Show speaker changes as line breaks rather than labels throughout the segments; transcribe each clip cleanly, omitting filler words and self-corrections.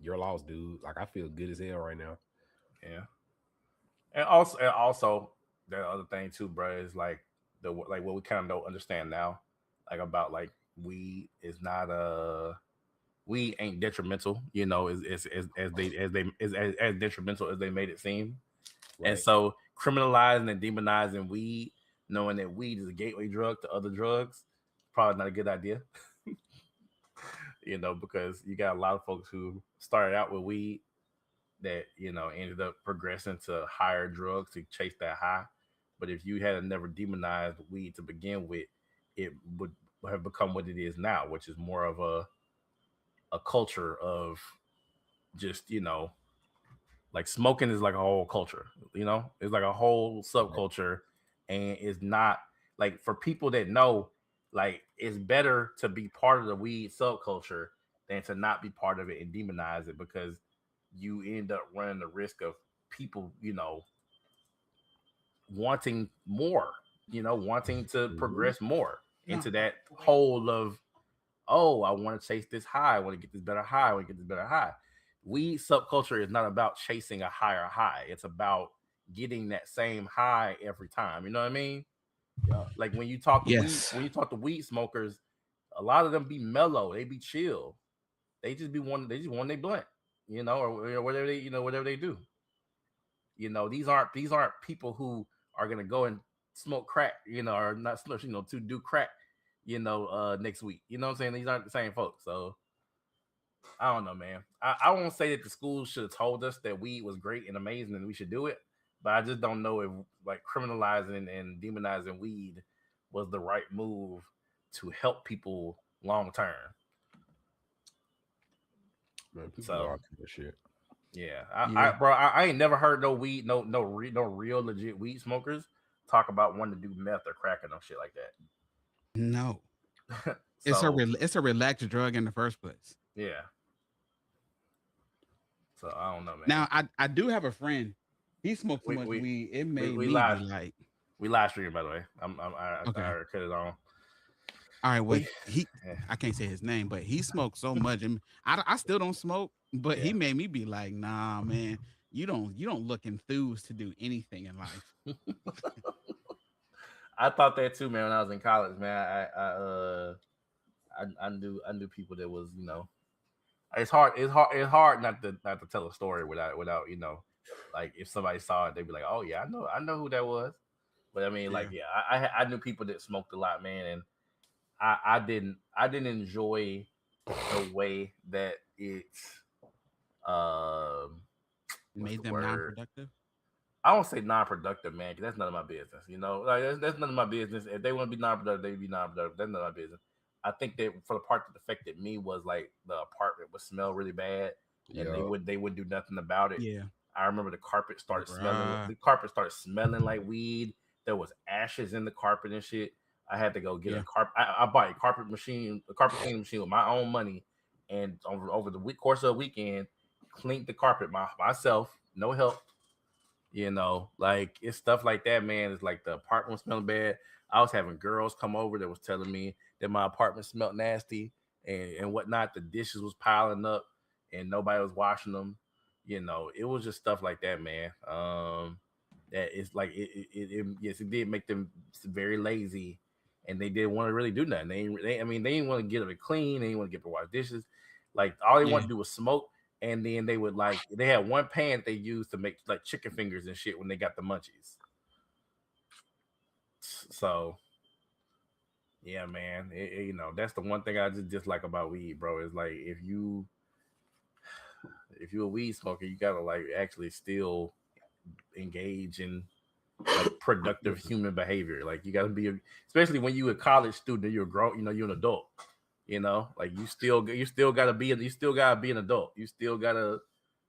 You're lost, dude. Like I feel good as hell right now.
Yeah, and also the other thing too, bro, is like what we kind of don't understand now, like about like weed is not weed ain't detrimental, as detrimental as they made it seem. And
Right.
so criminalizing and demonizing weed, knowing that weed is a gateway drug to other drugs, probably not a good idea. Because you got a lot of folks who started out with weed that ended up progressing to higher drugs to chase that high. But if you had never demonized weed to begin with, it would have become what it is now, which is more of a culture of just like smoking is like a whole culture. It's like a whole
Right.
subculture, and it's not like for people that know, like it's better to be part of the weed subculture than to not be part of it and demonize it, because you end up running the risk of people wanting more, wanting to
Mm-hmm.
progress more
No,
into that hole of, oh, I want to chase this high, I want to get this better high, I want to get this better high. We subculture is not about chasing a higher high. It's about getting that same high every time. You know what I mean?
Yeah.
Like
yes.
when you talk to weed smokers, a lot of them be mellow, they be chill. They just want they blunt, or whatever whatever they do. These aren't people who are gonna go and smoke crack, or not smoke, to do crack, next week. You know what I'm saying? These aren't the same folks. So I don't know, man. I won't say that the schools should have told us that weed was great and amazing and we should do it, but I just don't know if like criminalizing and demonizing weed was the right move to help people long term.
Man, people do
So
all kind of shit.
yeah,
Yeah.
bro, I ain't never heard no weed, no real legit weed smokers talk about wanting to do meth or crack or no shit like
No.
that.
It's a
So
it's a relaxed drug in the first place.
yeah, so I don't know, man.
Now, I do have a friend. He smoked so
We
much
we
weed, it
we
made
we
me be
live
like,
we live stream, by the way. I
okay,
already cut it on.
all right. Well,
We
he
yeah,
I can't say his name, but he smoked so much, and I still don't smoke, but he
yeah.
made me be like, nah, man, you don't look enthused to do anything in life.
I thought that too, man. When I was in college, man, I knew people that was it's hard not to tell a story without like if somebody saw it they'd be like, oh yeah, I know who that was. But I mean, like,
Yeah,
yeah, I knew people that smoked a lot, man, and I didn't enjoy the way that it um what's
made
the
them
word,
non-productive.
I don't say non-productive, man, because that's none of my business. Like that's none of my business. If they want to be non-productive, they be non-productive. That's none of my business. I think that for the part that affected me was like the apartment would smell really bad, and they
Yeah.
would they would do nothing about it.
Yeah,
I remember the carpet started smelling.
bruh.
The carpet started smelling like weed. There was ashes in the carpet and shit. I had to go get a
Yeah,
carpet. I bought a carpet cleaning machine with my own money, and over the course of the weekend, cleaned the carpet myself, no help. Like it's stuff like that, man. It's like the apartment was smelling bad. I was having girls come over that was telling me that my apartment smelled nasty and whatnot. The dishes was piling up and nobody was washing them. It was just stuff like that, man. That it's like yes, it did make them very lazy, and they didn't want to really do nothing. They didn't want to get it clean. They didn't want to get to wash dishes. Like all they
yeah.
wanted to do was smoke, and then they would like they had one pan that they used to make like chicken fingers and shit when they got the munchies. So yeah, man, that's the one thing I just dislike about weed, bro. Is like if you a weed smoker, you gotta like actually still engage in like productive human behavior. Like you gotta be, especially when you a college student, you're a grown, you're an adult. Like you still gotta be an adult. You still gotta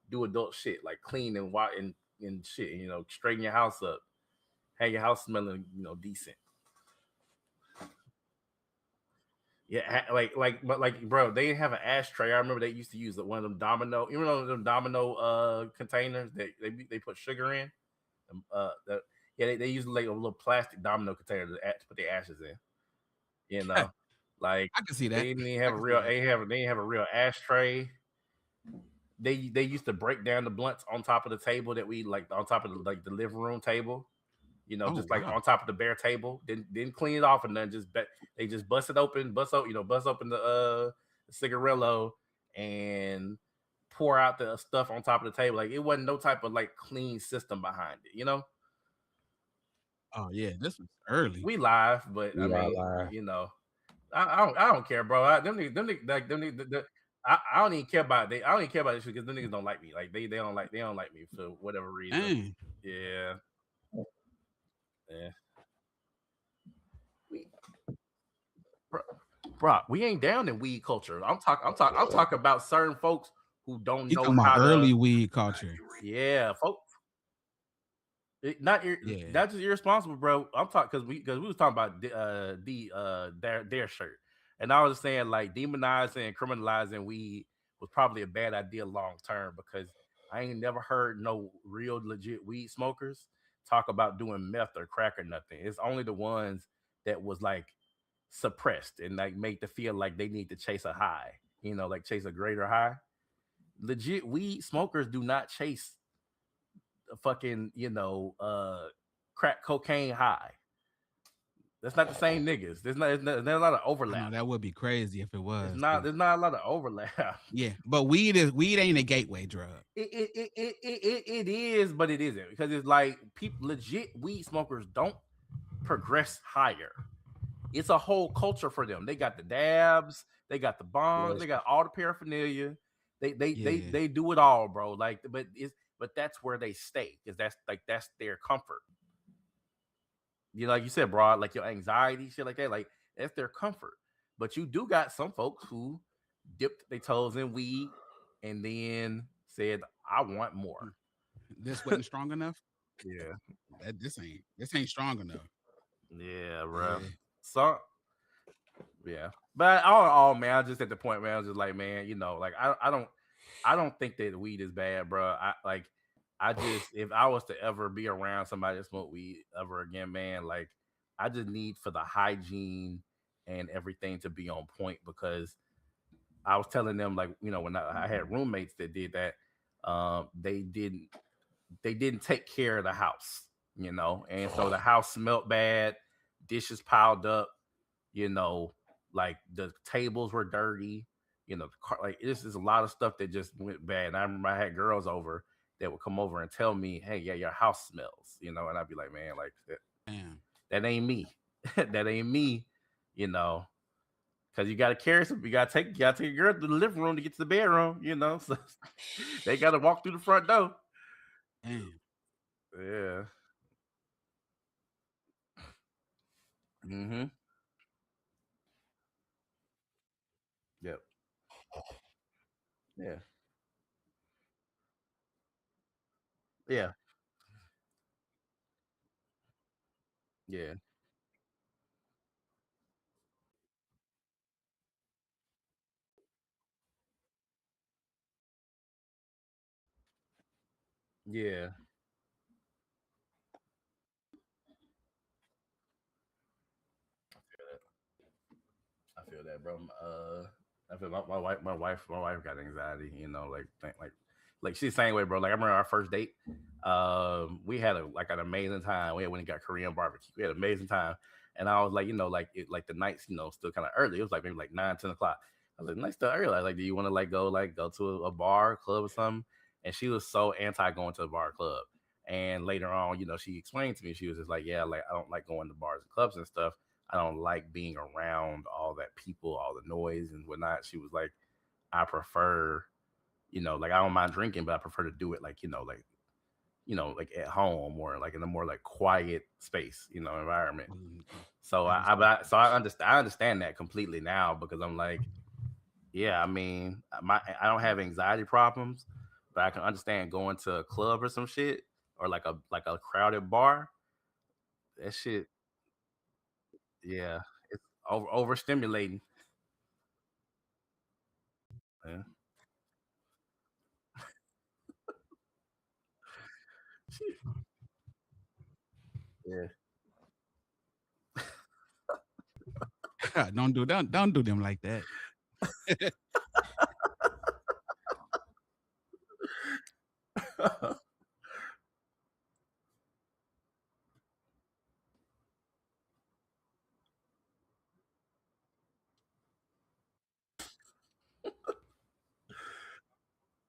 do adult shit like clean and shit. Straighten your house up, have your house smelling decent. Yeah, but like, bro, they didn't have an ashtray. I remember they used to use one of them domino, them domino containers that they put sugar in. That yeah, they use like a little plastic domino container to put the ashes in. You
I
know, like
can see that.
they didn't even
I
have a
can see
real
that.
they didn't have a real ashtray. they used to break down the blunts on top of the table that we like on top of the living room table.
Oh
Just like
wow.
on top of the bare table. Didn't clean it off and then they just bust it open, bust open the cigarillo and pour out the stuff on top of the table. Like it wasn't no type of like clean system behind it.
Oh yeah, this was early.
We live, but I
We are
mean,
live.
I don't care, bro. Them niggas, like them niggas, I don't even care about I don't even care about this shit because them niggas don't like me. Like they don't like me for whatever reason.
Dang.
Yeah, yeah. We, bro, we ain't down in weed culture. I'm talking about certain folks who don't
You
know
talking about
how to.
early weed culture?
Yeah, folks.
Yeah.
Not just irresponsible, bro. I'm talking because we was talking about their shirt, and I was saying like demonizing and criminalizing weed was probably a bad idea long term because I ain't never heard no real legit weed smokers talk about doing meth or crack or nothing. It's only the ones that was like suppressed and like make to feel like they need to chase a high, like chase a greater high. Legit weed smokers do not chase a fucking, crack cocaine high. That's not the same niggas. There's a lot of
I know
overlap.
that would be crazy if it
It's
was.
not there's not a lot of overlap.
Yeah, but weed ain't a gateway drug.
It is, but it isn't because it's like people legit weed smokers don't progress higher. It's a whole culture for them. They got the dabs, they got the bongs,
Yes.
they got all the paraphernalia.
Yeah.
They do it all, bro. Like, but that's where they stay because that's their comfort. Like you said, bro, like your anxiety, shit like that, like that's their comfort. But you do got some folks who dipped their toes in weed and then said, "I want more."
This wasn't strong enough.
Yeah,
This ain't strong enough.
yeah, bro.
Yeah.
So, yeah, but all man, I was just at the point, man. I was just like, man, like I don't think that weed is bad, bro. I just if I was to ever be around somebody that smoked weed ever again, man, like I just need for the hygiene and everything to be on point because I was telling them like when I had roommates that did that, they didn't take care of the house, and so the house smelled bad, dishes piled up, you know, like the tables were dirty, like this is a lot of stuff that just went bad. And I remember I had girls over that would come over and tell me, "Hey, yeah, your house smells," and I'd be like, "Man, like
Damn.
that ain't me, that ain't me," you know, because you gotta carry some, you gotta take a girl to the living room to get to the bedroom, so they gotta walk through the front door.
Damn.
Yeah. Mm-hmm. Yep. Yeah. Yeah. Yeah. Yeah. I feel that, bro. I feel my wife got anxiety. Like she's the same way, bro. Like I remember our first date. We had an amazing time. We went and got Korean barbecue. We had an amazing time, and I was like, like the nights, still kind of early. It was like maybe like 9, 10 o'clock. I was like, nice still early. I was like, do you want to go to a bar, club, or something? And she was so anti going to a bar, or club. And later on, she explained to me, she was just like, yeah, like I don't like going to bars and clubs and stuff. I don't like being around all that people, all the noise and whatnot. She was like, I prefer, like I don't mind drinking, but I prefer to do it like, like at home or like in a more like quiet space, environment. So I understand that completely now because I'm like, yeah, I mean, I don't have anxiety problems, but I can understand going to a club or some shit or like a crowded bar. That shit, yeah, it's overstimulating. Yeah. Yeah.
Don't do them like that.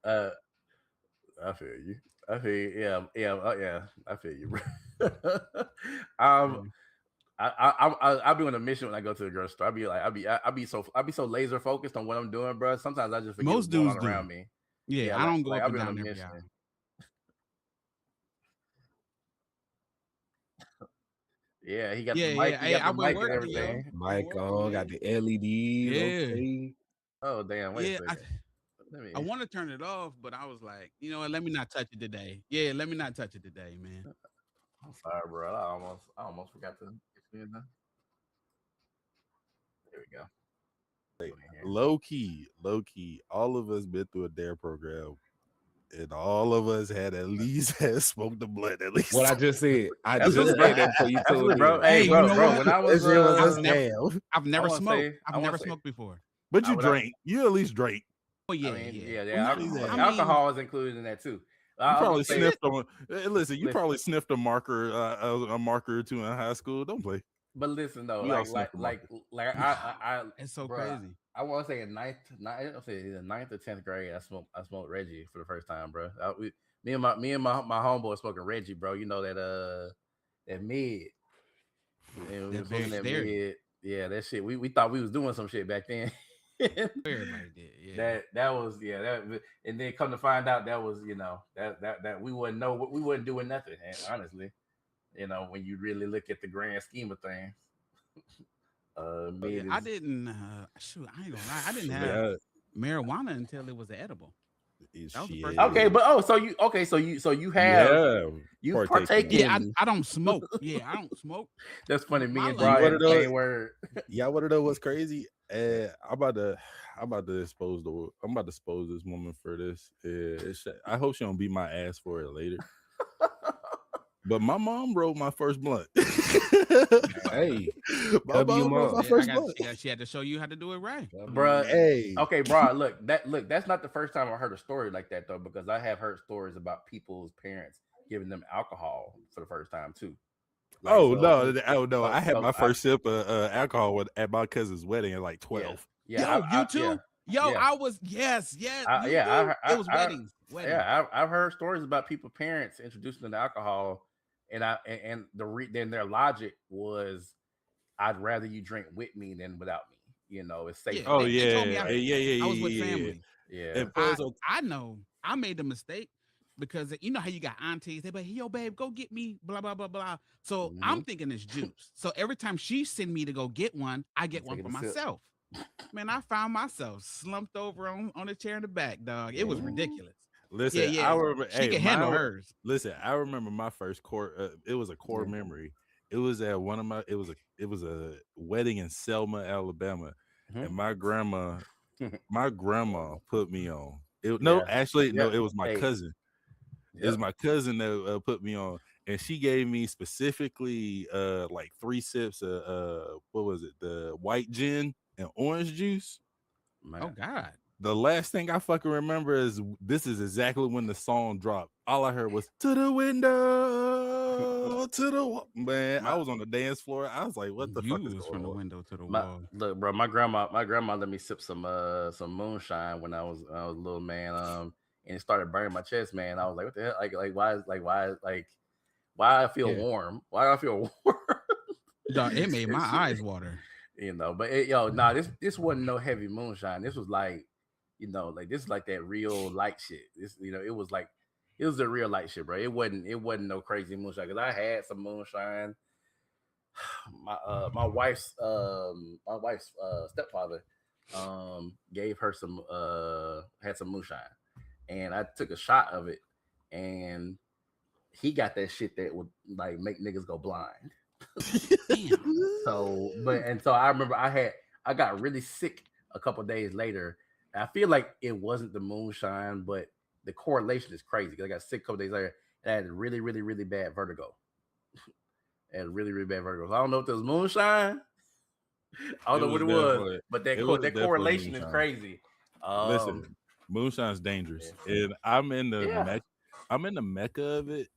Uh, I feel you. I feel you. Yeah. I feel you, bro. um,
Mm.
I'll be on a mission when I go to the grocery store. I'll be so laser focused on what I'm doing, bro. Sometimes I just forget what's
Most
going
dudes
on
do.
around me. Yeah,
Yeah, I don't go
like
up
I'll
and
be on a
down every
mission.
aisle.
Yeah, he got the
Yeah,
mic.
yeah.
He
Hey,
got the
I've been
mic and
working, yo.
everything.
Been
Mic
working,
on, got
man.
the LEDs.
Yeah,
Okay.
Oh damn! Wait a
yeah.
second. Let
I
me.
want to turn it off, but I was like, you know what? Let me not touch it today. Yeah, let me not touch it today, man.
I'm sorry, bro. I almost forgot to. There we go.
Like,
Go in here.
low key, all of us been through a dare program, and all of us had at least had smoked the blood at least.
What I just said. I just
Absolutely, bro.
said that before you told
Absolutely, bro.
me.
Hey,
Hey, you know
bro.
what?
When I was,
That shit was a
I've never,
scam.
I've
I
never
want to
smoked.
say,
I've never smoked before.
But you
would.
drank. You at least drank.
Oh
I
yeah,
mean,
yeah.
yeah.
Well,
He's
I
had-
mean,
Alcohol is included in that too.
You
I was
probably
gonna say,
sniffed on. Listen, you
listen,
probably sniffed a marker, a marker or two in high school. Don't play.
but listen though,
We all sniffed a marker.
it's so
bro,
crazy.
I want to say I don't say either ninth or 10th grade. I smoked Reggie for the first time, bro. Me and my homeboy smoking Reggie, bro. You know that mid, and we
That
was smoking
very
that
scary.
mid. Yeah, that shit. We thought we was doing some shit back then.
Everybody did. Yeah.
that was and then come to find out that was that we wasn't doing nothing. And honestly, when you really look at the grand scheme of things,
Yeah,
mid
I
is
didn't. Shoot, I ain't gonna lie. I didn't have
Yeah,
marijuana until it was edible. That was the first time.
okay.
shit.
But so you have
Yeah,
you
partaking.
partake
Yeah,
in.
I don't smoke. Yeah, I don't smoke.
That's funny. Me
My
and
You
lingo.
want
Brian,
to know?
same word.
Y'all want to know what's crazy? I'm about to expose this woman for this. I hope she don't beat my ass for it later. But my mom rolled my first blunt.
Hey,
My
cover your
mom rolled my
mom.
Yeah,
first blunt.
she had to show you how to do it right.
Bruh.
Hey,
Okay, bro. That's not the first time I heard a story like that though, because I have heard stories about people's parents giving them alcohol for the first time too. Like
oh
so,
no, oh no! I had
so
my
I
first sip of alcohol at my cousin's wedding at like
yeah
12.
yeah
Yo, you
I
too?
yeah
Yo,
yeah
I was yes,
I,
you
yeah
too. It was weddings.
I've heard stories about people parents introducing them to alcohol, and then their logic was I'd rather you drink with me than without me. It's
Yeah,
safer.
Oh
they told me
yeah,
I was with
yeah.
family.
And
Yeah.
plus,
I know I made the mistake because you know how you got aunties, they be like, yo, babe, go get me, blah, blah, blah, blah. So
Mhm.
I'm thinking it's juice. So every time she send me to go get one, I get one
Taking
for
a sip.
myself. Man, I found myself slumped over on the chair in the back, dog. It was
Ooh.
ridiculous.
listen,
Yeah.
I remember.
She can handle hers.
Listen, I remember my first core. It was a core
Yeah.
memory. It was at one of my. It was a wedding in Selma, Alabama, and
Mhm.
my grandma put me on. No,
Yeah.
actually, no,
Yep.
it was my
Hey.
cousin. It was
Yep.
my cousin that put me on, and she gave me specifically like 3 sips of what was it, the white gin and orange juice.
Man.
Oh God.
The last thing I fucking remember is this is exactly when the song dropped. All I heard was to the window, to the man. I was on the dance floor. I was like, what the fuck is
You was
going
from the
on?
window to the
My
wall.
look, bro. My grandma let me sip some moonshine when I was a little man. And it started burning my chest, man. I was like, what the hell? Why I feel
Yeah.
warm? Why do I feel warm?
Dog, it made my
Shit.
eyes water.
But this wasn't no heavy moonshine. This was like, like this is like that real light shit. This, it was like, it was the real light shit, bro. It wasn't no crazy moonshine because I had some moonshine. My wife's stepfather gave her some had some moonshine, and I took a shot of it, and he got that shit that would like make niggas go blind.
Damn.
So I remember I got really sick a couple days later. I feel like it wasn't the moonshine, but the correlation is crazy because I got sick a couple days later and I had really, really, really bad vertigo. And really, really bad vertigo. So I don't know if it was moonshine. I don't know what it was, but
it was
that
definitely
correlation is
moonshine.
crazy.
Listen, moonshine's dangerous, and I'm in the mecca of it.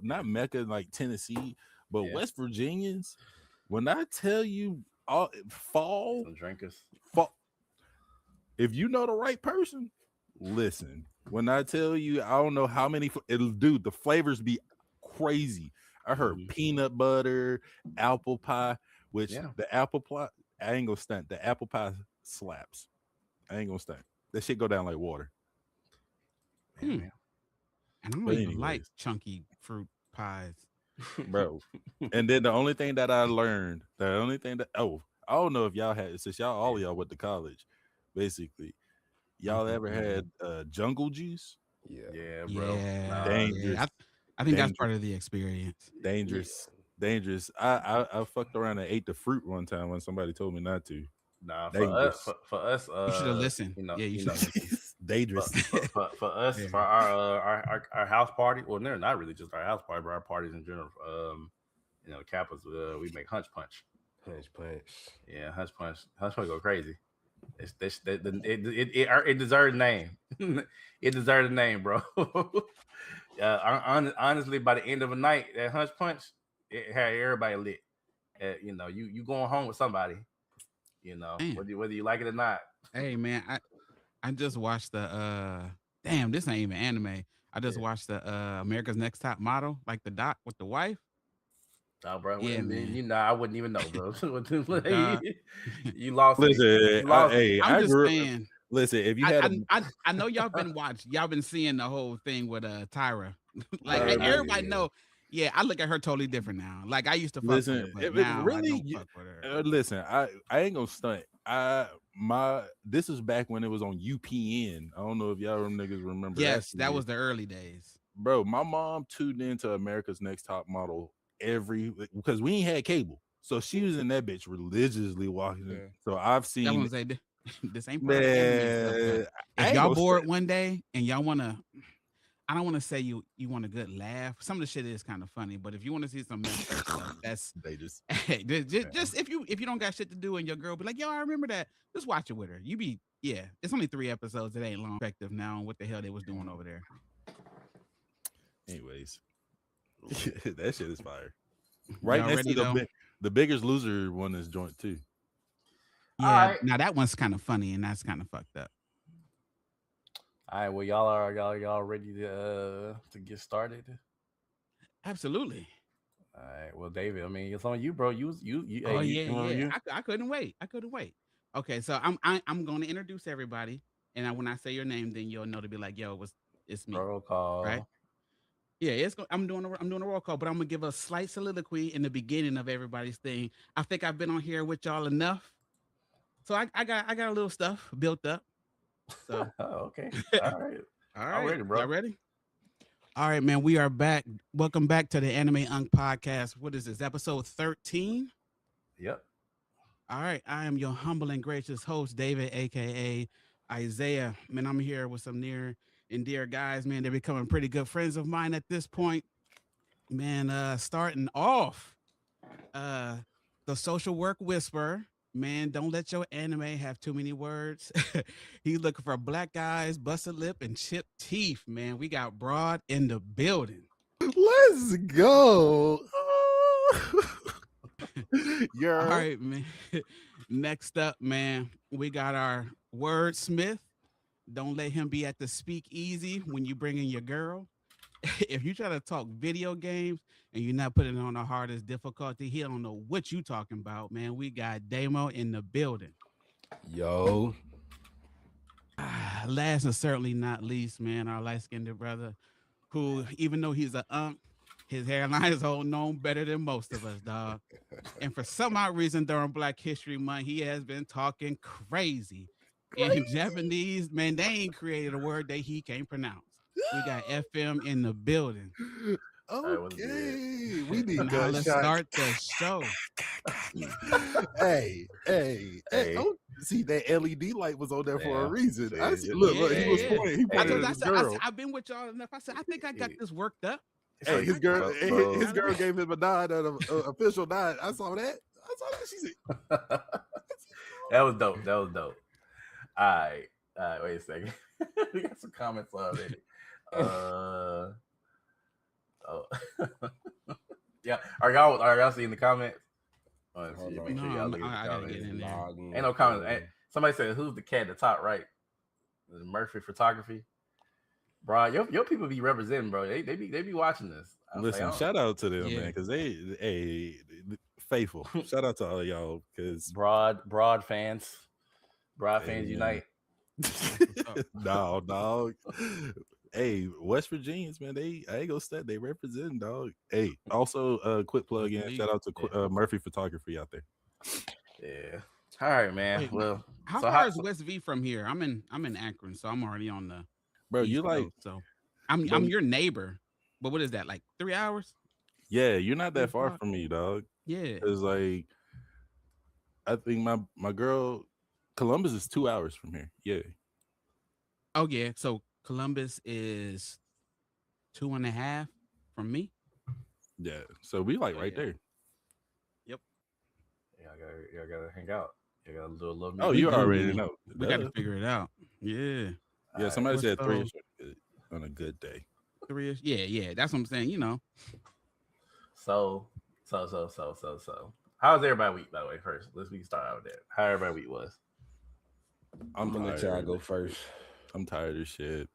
Not mecca like Tennessee, but
Yeah.
West Virginians. When I tell you, fall,
Some drinkers.
if you know the right person, listen. When I tell you, I don't know how many. Dude, the flavors be crazy. I heard peanut butter, apple pie, which the apple pie, I ain't gonna stunt. The apple pie slaps. I ain't gonna stunt. That shit go down like water.
And I don't even like chunky fruit pies,
bro. And then the only thing that I learned, I don't know if y'all had, since all of y'all went to college, basically, y'all ever had jungle juice?
Yeah, bro.
Yeah. I think that's part of the experience.
Dangerous. I fucked around and ate the fruit one time when somebody told me not to.
Nah, for us,
you should have listened.
You know,
dangerous.
For us, for our house party. Well, they're not really just our house party, but our parties in general. Kappas, we make hunch punch. Yeah, hunch punch. Hunch punch go crazy. It deserves a name. It deserves a name, bro. Honestly, by the end of a night, that hunch punch, it had everybody lit. You going home with somebody. Whether you like it or not.
Hey man, I just watched the damn, this ain't even anime. I just watched the America's Next Top Model, like the doc with the wife.
Oh, bro.
Yeah, man.
I wouldn't even know, bro. You lost
Listen,
me. You lost
hey,
I'm just saying.
Listen, if you had,
I know y'all been seeing the whole thing with Tyra. Like everybody know. Yeah, I look at her totally different now. Like I used to fuck with her, but now really, I don't fuck with her.
Listen, I ain't gonna stunt. This is back when it was on UPN. I don't know if y'all niggas remember.
Yes, that was the early days,
bro. My mom tuned into America's Next Top Model because we ain't had cable, so she was in that bitch religiously watching it. So I've seen.
This ain't part of the anime stuff. If y'all bored one day and y'all wanna. I don't want to say you want a good laugh. Some of the shit is kind of funny, but if you want to see some messed up stuff, that's
dangerous.
Just if you don't got shit to do and your girl be like, yo, I remember that. Just watch it with her. It's only 3 episodes. It ain't long. Effective now. What the hell they was doing over there?
Anyways, that shit is fire. Right next to the Biggest Loser one is joint too.
Yeah, now that one's kind of funny and that's kind of fucked up.
All right, well, y'all ready to get started?
Absolutely.
All right, well, David, I mean, it's on you, bro. You.
I couldn't wait. Okay, so I'm going to introduce everybody, and when I say your name, then you'll know to be like, yo, it's me.
Roll call,
right? Yeah, I'm doing a roll call, but I'm gonna give a slight soliloquy in the beginning of everybody's thing. I think I've been on here with y'all enough, so I got a little stuff built up. So
okay. All right.
I'm
ready, bro.
Y'all ready? All right, man. We are back. Welcome back to the Anime Unk Podcast. What is this? Episode 13?
Yep.
All right. I am your humble and gracious host, David, aka Isaiah. Man, I'm here with some near and dear guys, man. They're becoming pretty good friends of mine at this point. Man, starting off, the social work whisperer. Man, don't let your anime have too many words. He's looking for black eyes, busted lip, and chipped teeth. Man, we got Broad in the building.
Let's go.
All right, man. Next up, man, we got our wordsmith. Don't let him be at the speakeasy when you bring in your girl. If you try to talk video games and you're not putting it on the hardest difficulty, he don't know what you talking about, man. We got Damo in the building.
Yo.
Last and certainly not least, man, our light-skinned brother, who, even though he's a his hairline is holding on better than most of us, dog. And for some odd reason during Black History Month, he has been talking crazy. In Japanese, man, they ain't created a word that he can't pronounce. We got FM in the building.
Okay, we need
now let's start the show.
Hey. Oh, see, that LED light was on there for a reason. Look, he was pointing. He pointed at his girl.
I've been with y'all enough. I said, I think I got this worked up.
Hey, his girl gave him a nod, an official nod. I saw that. She said,
that was dope. All right, wait a second. We got some comments already. Yeah, are y'all seeing the comments?
I gotta get in there.
Ain't no comments. Somebody said, "Who's the cat at the top right?" Murphy Photography. bro. Your people be representing, bro. They be watching this.
Listen, shout out to them,
Yeah.
man, because they faithful. Shout out to all of y'all, because
broad fans, broad
hey,
fans
man.
unite.
No, dog. Hey, West Virginians, man, I ain't gonna step. They represent, dog. Hey, also, quick plug in. Shout out to Murphy Photography out there.
Yeah. All right, man.
Wait,
well,
how far is West V from here? I'm in Akron, so I'm already on the
bro.
East
You like
Coast, so I'm your neighbor. But what is that, like 3 hours?
Yeah, you're not that far from me, dog.
Yeah,
it's like I think my girl Columbus is 2 hours from here. Yeah.
Oh yeah, so Columbus is 2.5 from me.
Yeah, so we like right there.
Yep.
Yeah, I gotta hang out. I gotta do a little.
Oh,
We
you
do,
already
man.
know.
We got to figure it out. Yeah.
Yeah, somebody
What's
said 3
those?
on a good day.
3-ish. Yeah. That's what I'm saying. You know.
So. How's everybody week, by the way? First, we start out with that. How everybody week was?
I'm gonna let y'all go first.
I'm tired of shit.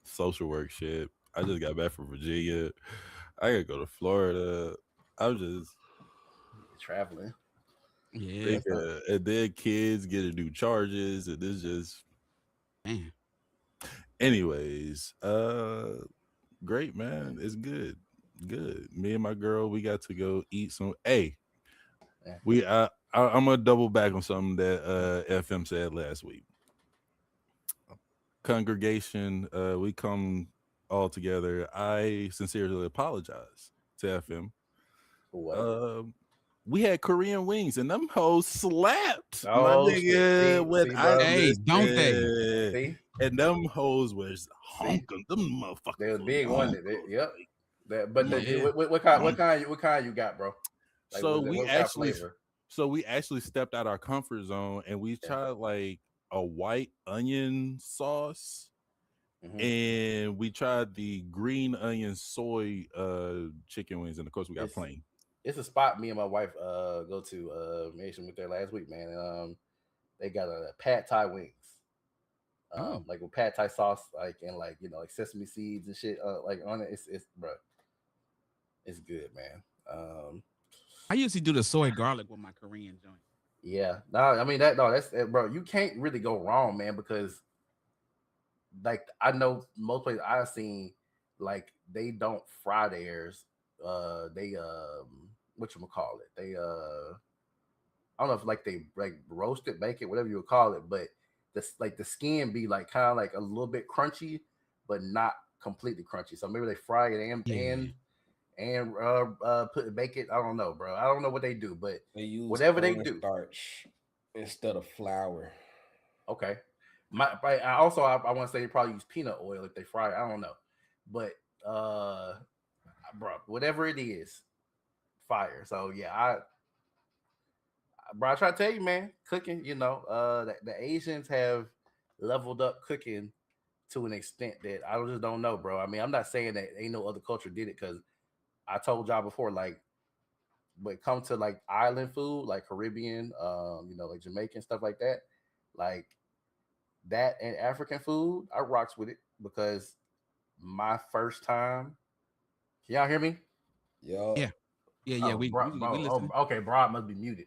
Social work shit. I just got back from Virginia. I gotta go to Florida. I'm just
traveling.
Yeah.
And then kids get to do charges, and it's just
man.
Anyways, great, man. It's good. Me and my girl, we got to go eat some. Hey, I'm gonna double back on something that FM said last week. Congregation, we come all together. I sincerely apologize to FM. We had Korean wings, and them hoes slapped.
Oh,
my nigga,
hey, don't they?
See?
And them hoes was honking. Them motherfuckers.
They was big one. Yep.
Yeah.
What kind you got, bro? Like,
so we actually stepped out our comfort zone, and we tried like a white onion sauce, and we tried the green onion soy chicken wings, and of course we got plain.
It's a spot me and my wife go to. Nation went there last week, man. They got a pad thai wings, like with pad thai sauce, like and like like sesame seeds and shit, like on it. It's bro, it's good, man.
I usually do the soy garlic with my Korean joint.
Yeah, no, I mean that's bro. You can't really go wrong, man, because like I know most places I've seen, like they don't fry theirs. They whatchamacallit, they I don't know if like they like roast it, bake it, whatever you would call it, but the skin be like kind of like a little bit crunchy, but not completely crunchy. So maybe they fry it and bake it. I don't know, bro. I don't know what they do, but
they use
whatever they do,
starch instead of flour.
Okay. I want to say they probably use peanut oil if they fry it. I don't know, but bro, whatever it is, fire. So yeah, I try to tell you, man, cooking. The Asians have leveled up cooking to an extent that I just don't know, bro. I mean, I'm not saying that ain't no other culture did it, because I told y'all before, like, when it comes to like island food, like Caribbean, like Jamaican stuff like that, like that and African food, I rocks with it, because my first time. Can y'all hear me?
Yo.
Yeah. We listen.
Okay, Broad must be muted.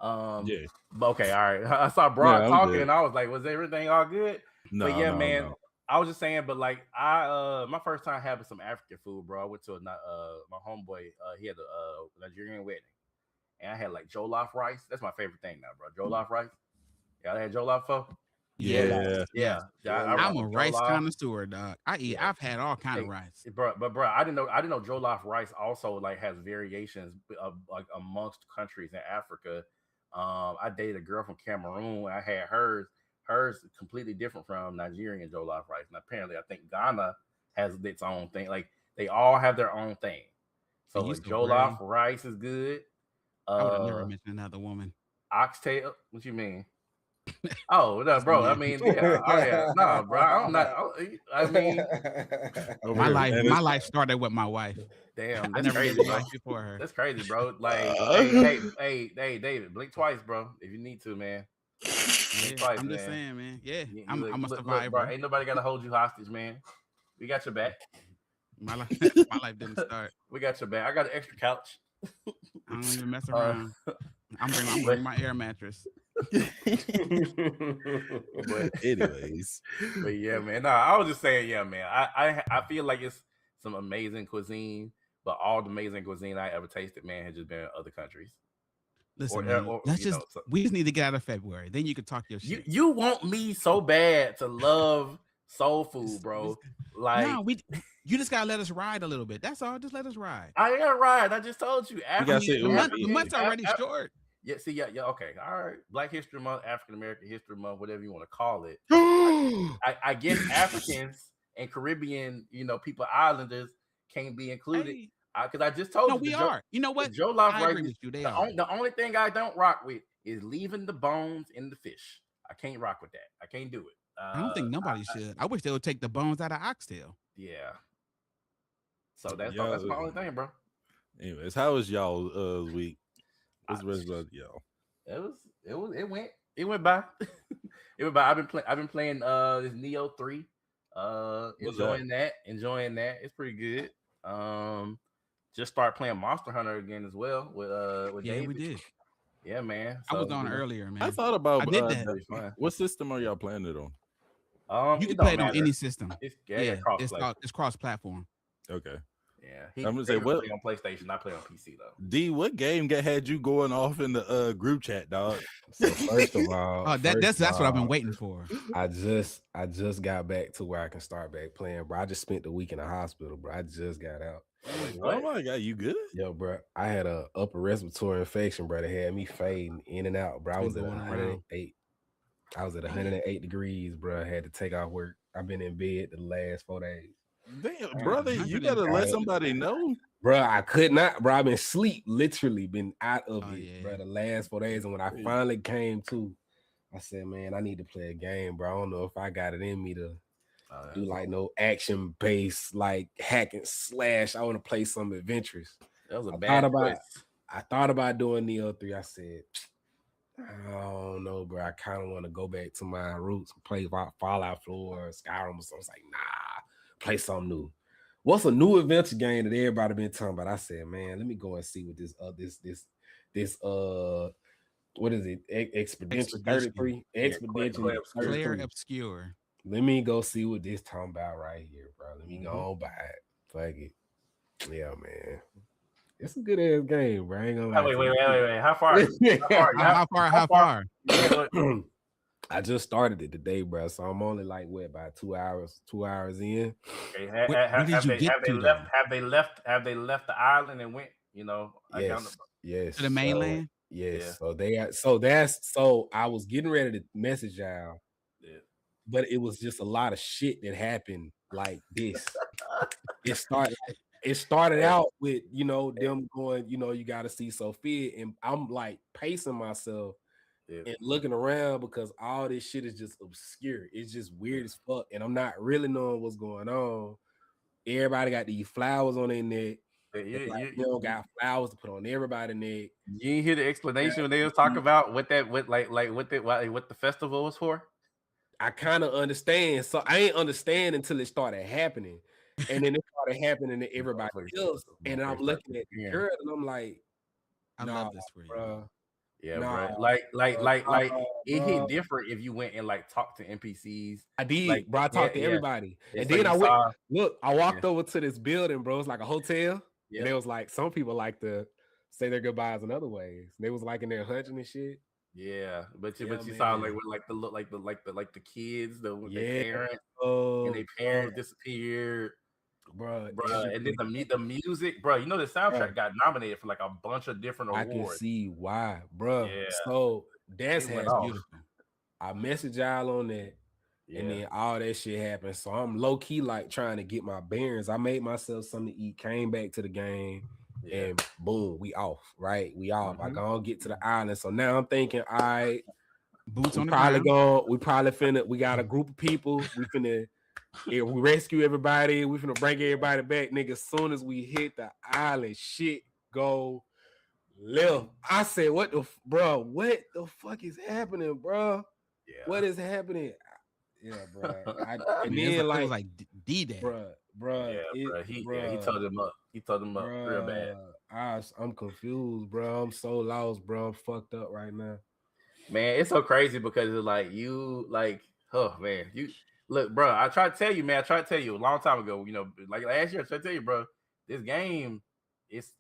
Yeah.
Okay, all right. I saw Broad talking,
good.
and I was like, was everything all good?
No,
but yeah, man.
No.
I was just saying, but like my first time having some African food, bro. I went to my homeboy. He had a Nigerian wedding, and I had like jollof rice. That's my favorite thing now, bro. Jollof rice. Y'all had jollof pho?
Yeah.
I'm a rice connoisseur, dog. I've had all kind of rice,
bro. But bro, I didn't know jollof rice also like has variations of like amongst countries in Africa. I dated a girl from Cameroon. I had hers completely different from Nigerian jollof rice, and apparently I think Ghana has its own thing. Like they all have their own thing. So like jollof rice is good.
I would have never mentioned another woman.
Oxtail? What you mean? Oh no, bro. I mean, yeah. Oh yeah. No, bro. I'm not. I mean,
my life started with my wife.
Damn,
I
that's
never
crazy,
life before her.
That's crazy, bro. Like, hey, David, blink twice, bro, if you need to, man.
Yeah,
twice,
I'm
man.
just saying, man. Yeah, I'm a survivor.
Look, bro, ain't nobody gotta hold you hostage, man. We got your back.
My life didn't start.
We got your back. I got an extra couch.
I don't even mess around. I'm bringing my air mattress.
But
anyways,
but yeah, man. No, I was just saying, yeah, man. I feel like it's some amazing cuisine, but all the amazing cuisine I ever tasted, man, has just been in other countries.
Listen, man, we just need to get out of February. Then you can talk your shit.
You want me so bad to love soul food, bro. Like,
no, you just gotta let us ride a little bit. That's all. Just let us ride.
I gotta ride. I just told you.
The month's already short.
Yeah, see, yeah, okay, all right. Black History Month, African American History Month, whatever you want to call it. I guess Africans and Caribbean, people, Islanders can't be included. Because I just told you.
We are. You know what?
Joe Life,
I agree with you.
The only thing I don't rock with is leaving the bones in the fish. I can't rock with that. I can't do it.
I don't think nobody should. I wish they would take the bones out of oxtail.
Yeah. So that's my only thing, bro.
Anyways, how was y'all week? What's the rest of y'all?
It went by. It went by. I've been playing this Neo 3. Enjoying that. It's pretty good. Just start playing Monster Hunter again as well with David.
We did.
Yeah, man.
So, I was on earlier, man.
I thought about
I did that.
What system are y'all playing it on?
You can play it on any system.
It's
cross-platform.
Okay.
Yeah,
I'm gonna say what
on PlayStation. I play on PC though.
D, what game had you going off in the group chat, dog?
So first of all,
that's what I've been waiting for.
I just got back to where I can start back playing, bro. I just spent the week in the hospital, bro. I just got out.
Oh my god, you good?
Yo, bro, I had a upper respiratory infection, bro. That had me fading in and out, bro. I was at 108. I was at 108 degrees, bro. I had to take off work. I've been in bed the last 4 days.
Damn, brother, you gotta let somebody know.
Bro, I could not, bro. I've been literally been out of it, bro, the last 4 days. And when I finally came to, I said, man, I need to play a game, bro. I don't know if I got it in me to do like no action-based, like hack and slash. I want to play some adventurous.
That was a bad choice.
I thought about doing Neo 3. I said, I don't know, bro. I kind of want to go back to my roots, play Fallout 4 or Skyrim or something. I was like, nah, play something new. What's a new adventure game that everybody been talking about? I said, man, let me go and see what this what is it? Expedition 33? Expedition
Claire Obscure.
Let me go see what this talking about right here, bro. Let me go buy it. Fuck it. Yeah, man. It's a good ass game, bro. I ain't gonna lie.
Wait. How far?
How far?
I just started it today, bro. So I'm only like about 2 hours in.
Okay. Have they left the island and went?
Yes.
To the mainland.
Yes. Yeah. So I was getting ready to message y'all. Yeah. But it was just a lot of shit that happened like this. It started out with, them going, you got to see Sophia. And I'm like pacing myself and looking around because all this shit is just obscure. It's just weird as fuck. And I'm not really knowing what's going on. Everybody got these flowers on their neck. You got flowers to put on everybody's neck.
You didn't hear the explanation when they was talking about what the festival was for?
I kind of understand. So I ain't understand until it started happening. And then it started happening to everybody else. And I'm looking at the girl and I'm like,
I love this for you.
Bro.
Yeah, bro. Like it hit different if you went and like talked to NPCs.
I did, bro. I talked to everybody. And then I went, I walked over to this building, bro. It's like a hotel. And it was like some people like to say their goodbyes in other ways. And they was like in there hunting and shit.
Yeah, but you saw like the kids, their parents, and their parents disappeared. Bro, and then the music, bro. The soundtrack got nominated for like a bunch of different awards.
I can see why, bro. Yeah. So that's beautiful. I messaged y'all on that, and then all that shit happened. So I'm low key like trying to get my bearings. I made myself something to eat, came back to the game, and boom, we off. Right, we off. I gonna get to the island. So now I'm thinking, all right,
boots on the ground.
We got a group of people. We finna. Yeah, we rescue everybody. We finna bring everybody back, nigga. As soon as we hit the island, shit go left. I said, what the fuck is happening, bro? Yeah. What is happening? Yeah, bro.
It was like D-Day.
Bruh,
He told him up. He told him up real bad.
I'm confused, bro. I'm so lost, bro. I'm fucked up right now.
Man, it's so crazy because it's like you like, oh man, you look, bro. I tried to tell you, man. I tried to tell you a long time ago. Like last year, I tried to tell you, bro. This game, it's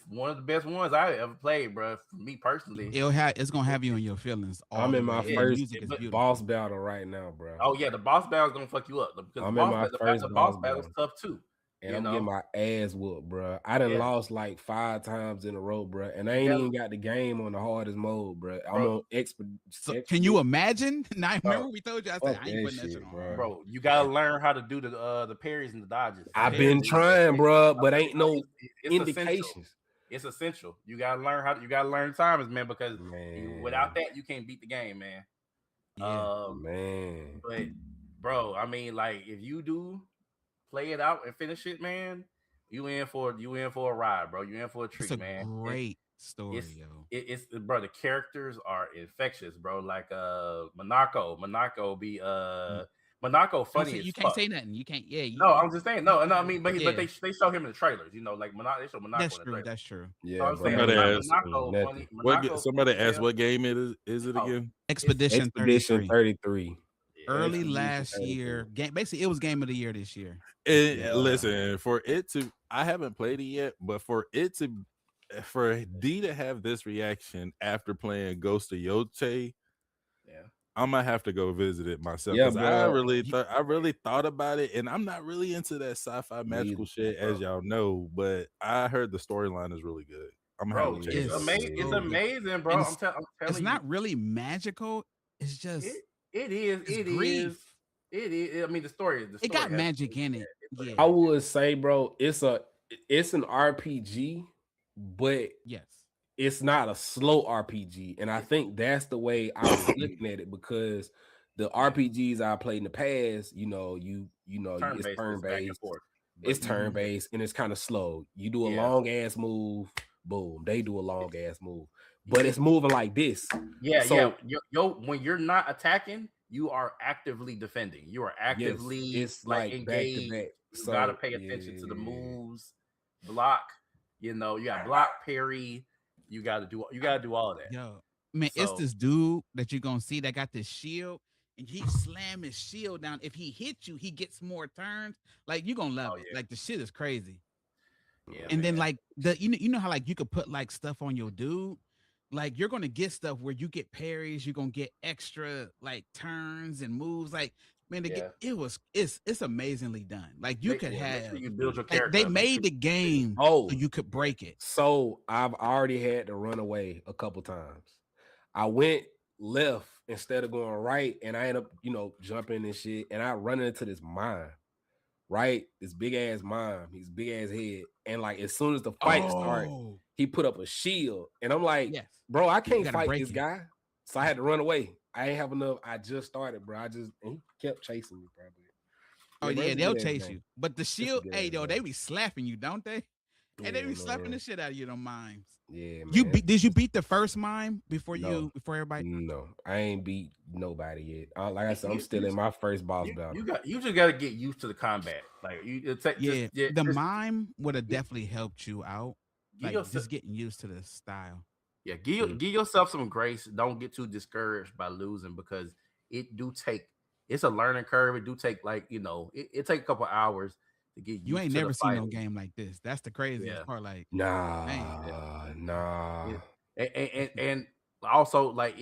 one of the best ones I ever played, bro. For me personally,
It's gonna have you in your feelings all
I'm
the
in
way.
my
And the
first
music is beautiful.
boss battle right now, bro.
oh yeah, the boss battle is gonna fuck you up because
I'm in my first
the
boss
boss battle is
battle.
tough too.
And I'm getting my ass whooped, bro. I done lost like 5 times in a row, bro. And I ain't even got the game on the hardest mode, bro. I'm on
So can you imagine? Now, I remember we told you, I said, I ain't putting that shit on.
Bro, you gotta learn how to do the parries and the dodges.
I've been trying, bro, but ain't no indications.
Essential. It's essential. You gotta learn timers, man, because without that, you can't beat the game, man.
Yeah.
Man.
But bro, I mean, like if you do play it out and finish it, man, you in for a ride, bro. You in for a treat,
It's a
man.
great story, yo.
It's bro, the characters are infectious, bro. Like Monaco be Monaco funny as
you
fuck.
can't say nothing. You can't. Yeah.
No, I'm just saying. No. I mean, but they show him in the trailers. Like they show Monaco in the trailers.
That's true.
Yeah.
So
somebody asked what game it is. It again?
Expedition
33.
Early last year, basically it was game of the year this year.
Listen, I haven't played it yet, but for D to have this reaction after playing Ghost of Yote, I'm gonna have to go visit it myself.
Yeah,
I really thought about it, and I'm not really into that sci-fi magical shit, as y'all know. But I heard the storyline is really good. I'm gonna have to check it out.
It's amazing, bro. I'm telling you,
it's not really magical. It's just
it is. I mean, the story.
It got magic in it. Yeah.
I would say, bro, it's an RPG, but it's not a slow RPG, and I think that's the way I was looking at it because the RPGs I played in the past, it's turn-based. It's turn-based and it's kind of slow. You do a long ass move, boom. They do a long ass move, but it's moving like this.
When you're not attacking, you are actively defending. You are actively
it's
like
engaged.
Back to back. You gotta pay attention to the moves, block. You got block, parry. You gotta do all of that.
Yo, man, it's this dude that you're gonna see that got this shield, and he slam his shield down. If he hits you, he gets more turns. Like, you're gonna love it. Like, the shit is crazy.
Yeah,
and then like you know how like you could put like stuff on your dude. Like, you're gonna get stuff where you get parries, you're gonna get extra like turns and moves. Like, man, it's amazingly done. Like, you could have
you build your character.
They made the game so you could break it.
So I've already had to run away a couple times. I went left instead of going right, and I end up, jumping and shit, and I run into this mime. Right, this big ass mime, his big ass head, and like as soon as the fight started, he put up a shield, and I'm like, bro, I can't fight this guy, so I had to run away. I ain't have enough. I just started, bro. And he kept chasing me, probably.
They'll chase you, but the shield, they be slapping you, don't they? And they be slapping the shit out of you, them mimes.
Yeah, man.
Did you beat the first mime before everybody?
No, I ain't beat nobody yet. Like I said, I'm still in my first boss battle.
You just got to get used to the combat. Like
the mime would have definitely helped you out. Like, just getting used to the style.
Yeah, give yourself some grace. Don't get too discouraged by losing because it's a learning curve. It do take it take a couple hours.
You ain't never seen no game like this. That's the craziest part. Like,
nah.
And also like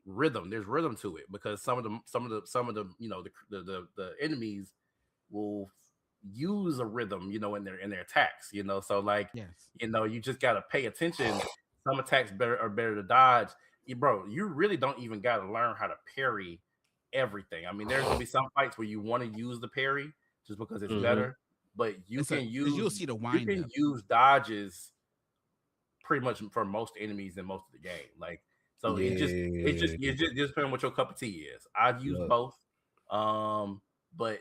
rhythm. There's rhythm to it because some of the the enemies will use a rhythm in their attacks. So like you just gotta pay attention. Some attacks are better to dodge. Bro, you really don't even gotta learn how to parry everything. I mean, there's gonna be some fights where you want to use the parry just because it's better. But you'll see the wind. You can use dodges pretty much for most enemies in most of the game. Like, so it just depends what your cup of tea is. I've used both, but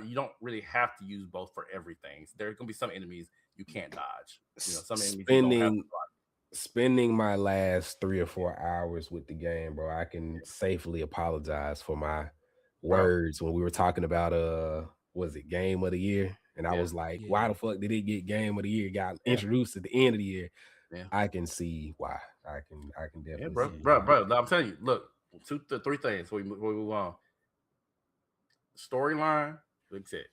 you don't really have to use both for everything. There's gonna be some enemies you can't dodge. Some enemies
spending my last 3 or 4 hours with the game, bro. I can safely apologize for my words when we were talking about was it Game of the Year? And I was like, why the fuck did it get Game of the Year? Got introduced at the end of the year.
Yeah.
I can see why. I can definitely
bro,
see
bro. I'm telling you, look, 2 to 3 things before we move on. Storyline, like I said,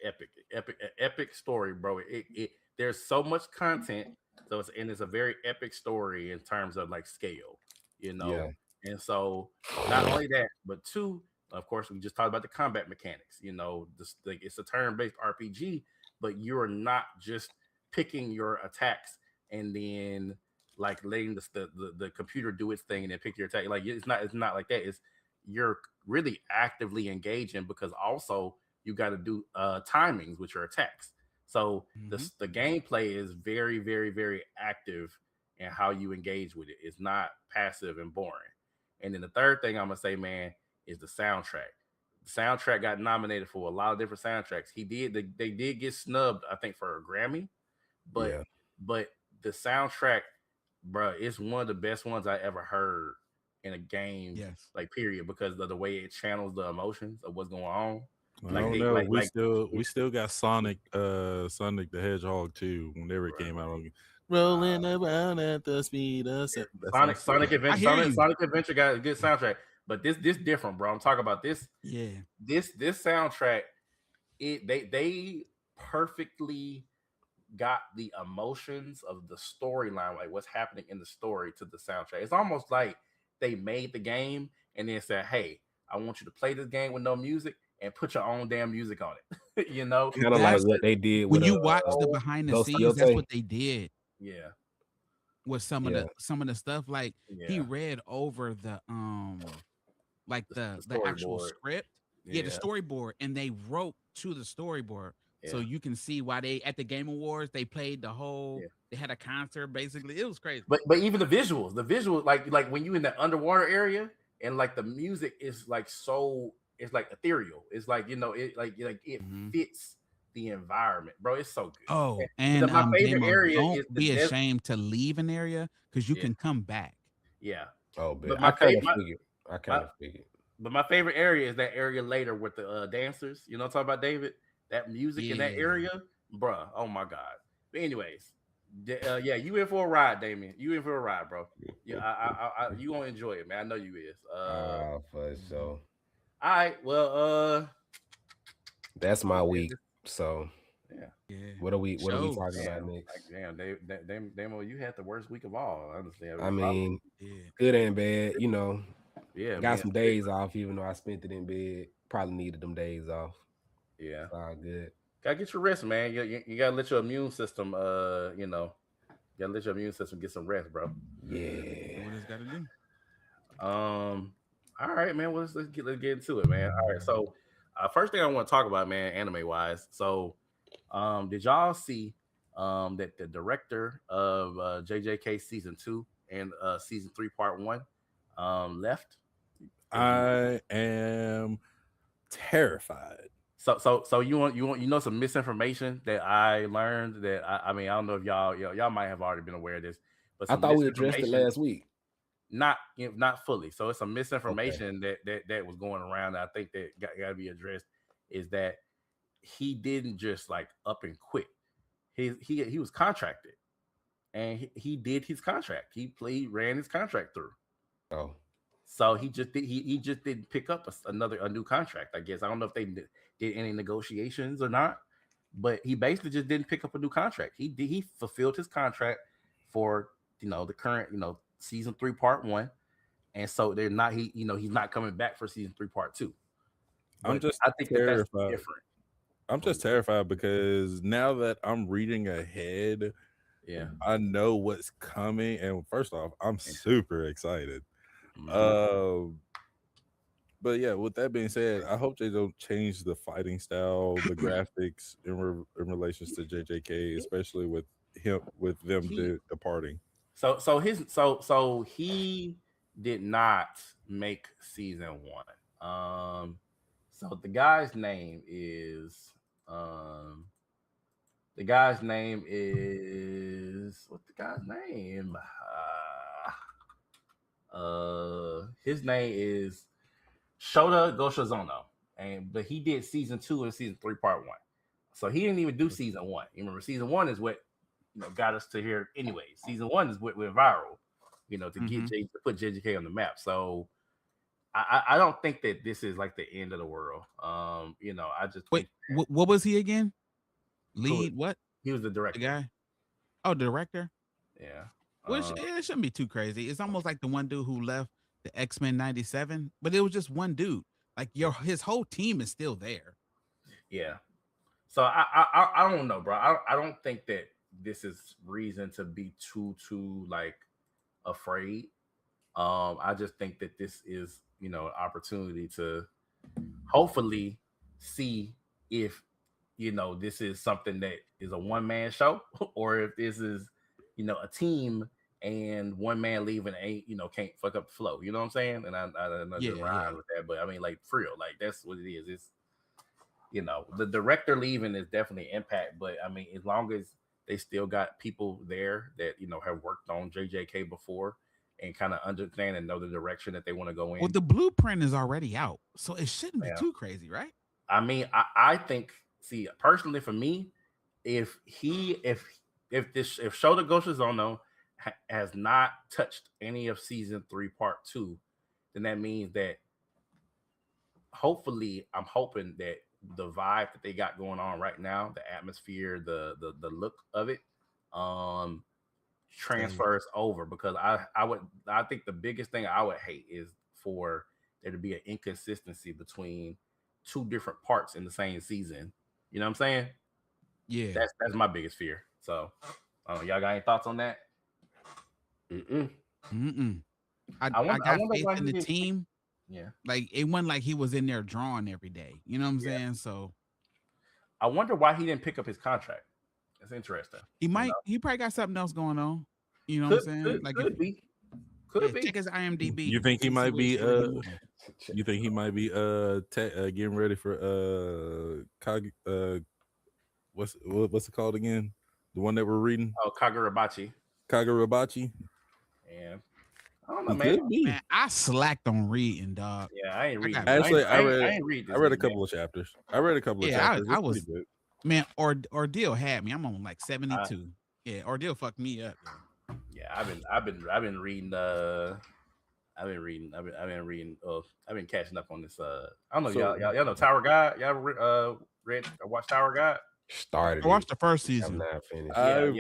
epic story, bro. It there's so much content, so it's a very epic story in terms of like scale, you know.
Yeah.
And so not only that, but 2, of course, we just talked about the combat mechanics. You know, like it's a turn-based RPG, but you're not just picking your attacks and then like letting the computer do its thing and then pick your attack. Like it's not like that. It's you're really actively engaging because also you got to do timings with your attacks. So the gameplay is very, very, very active in how you engage with it. It's not passive and boring. And then the third thing I'm gonna say, man, is the soundtrack. The soundtrack got nominated for a lot of different soundtracks. They did get snubbed, I think, for a Grammy, but the soundtrack, bro, it's one of the best ones I ever heard in a game, like period, because of the way it channels the emotions of what's going on.
I don't know. We still got Sonic the Hedgehog 2 whenever it came out. Rolling around at the speed of
Sonic Adventure got a good soundtrack, but this different, bro. I'm talking about this.
Yeah,
this soundtrack, they perfectly got the emotions of the storyline, like what's happening in the story, to the soundtrack. It's almost like they made the game and then said, "Hey, I want you to play this game with no music and put your own damn music on it." You know,
kind of like what they did
when you watch the behind the scenes. That's what they did.
Yeah,
with some of the stuff, like he read over the like the actual script, the storyboard, and they wrote to the storyboard. So you can see why they at the Game Awards they played the whole. They had a concert basically. It was crazy.
But even the visuals, like when you in the underwater area and like the music is like it's like ethereal. It's like, you know, it fits the environment, bro. It's so good.
Oh, and
my favorite area
don't be ashamed to leave an area because you can come back.
Yeah.
Oh, but I kind of figured.
But my favorite area is that area later with the dancers. You know what I'm talking about, David? That music in that area, bruh. Oh my god. But anyways, you in for a ride, Damien. You in for a ride, bro. Yeah, I you gonna enjoy it, man. I know you is.
For sure.
All right, well,
that's my week. So
yeah.
What are we talking about next?
Damn, you had the worst week of all. Honestly,
I mean, good and bad. You know, got some days off, even though I spent it in bed. Probably needed them days off.
Yeah,
all good.
Gotta get your rest, man. You gotta let your immune system, you know, gotta let your immune system get some rest, bro.
Yeah,
what it's gotta do.
All right, man. Well, let's get into it, man. All right, so first thing I want to talk about, man, anime wise. So, did y'all see that the director of JJK season 2 and season 3 part 1 left?
I am terrified.
So you want some misinformation that I learned that I mean, I don't know if y'all might have already been aware of this, but
I thought we addressed it last week.
Not fully. So it's some misinformation that was going around that I think that got to be addressed. Is that he didn't just like up and quit. He was contracted, and he did his contract. He ran his contract through.
Oh.
So he just didn't pick up a new contract. I guess I don't know if they did any negotiations or not, but he basically just didn't pick up a new contract. He fulfilled his contract for the current season 3 part 1, and so he's not coming back for season 3 part 2.
I think terrified. That's different. I'm just terrified because now that I'm reading ahead, I know what's coming, and first off, I'm super excited. But yeah, with that being said, I hope they don't change the fighting style, the graphics in relations to JJK, especially with them departing.
So he did not make season 1. So the guy's name is what's the guy's name? His name is Shota Goshizono, but he did season 2 and season 3 part 1. So he didn't even do season 1. You remember, season 1 is what got us to here anyway. Season 1 is what went viral, to get to put JJK on the map. So I don't think that this is like the end of the world. I just
wait. What was he again? Lead
Who?
what?
He was the director.
The guy. Oh, director.
Yeah.
Which it shouldn't be too crazy. It's almost like the one dude who left the X-Men '97, but it was just one dude. Like his whole team is still there.
Yeah. So I don't know, bro. I don't think that this is reason to be too like afraid. I just think that this is an opportunity to hopefully see if this is something that is a one-man show, or if this is a team and one man leaving ain't can't fuck up the flow. You know what I'm saying? And I just rhyme with that, but I mean, like, for real, like, that's what it is. It's the director leaving is definitely impact, but I mean, as long as they still got people there that have worked on JJK before and kind of understand and know the direction that they want to go in.
Well, the blueprint is already out, so it shouldn't be too crazy, right?
I mean, I think, see, personally for me, if Shota Goshizono has not touched any of season 3 part 2, then that means that hopefully, I'm hoping that the vibe that they got going on right now, the atmosphere, the look of it, transfers over, because I think the biggest thing I would hate is for there to be an inconsistency between 2 different parts in the same season. You know what I'm saying?
Yeah,
that's my biggest fear. So, y'all got any thoughts on that?
I got faith in the team.
Yeah,
like it wasn't like he was in there drawing every day. You know what I'm saying? So
I wonder why he didn't pick up his contract. That's interesting.
He might. He probably got something else going on. You know what I'm saying?
Could be. Could be.
Check his IMDb.
You think he might be? You think he might be? Getting ready for what's it called again? The one that we're reading?
Oh, Kagurabachi.
Yeah.
I don't know, man.
I slacked on reading, dog.
Yeah, I ain't reading.
Actually, I read a
couple
of chapters. I read a couple of chapters.
I was good. Man, Ordeal had me. I'm on like 72. Yeah, Ordeal fucked me up.
Yeah, I've been reading. I've been catching up on this. I don't know, y'all know Tower God. Y'all watched Tower God?
I
watched the first season.
I'm not finished.
I've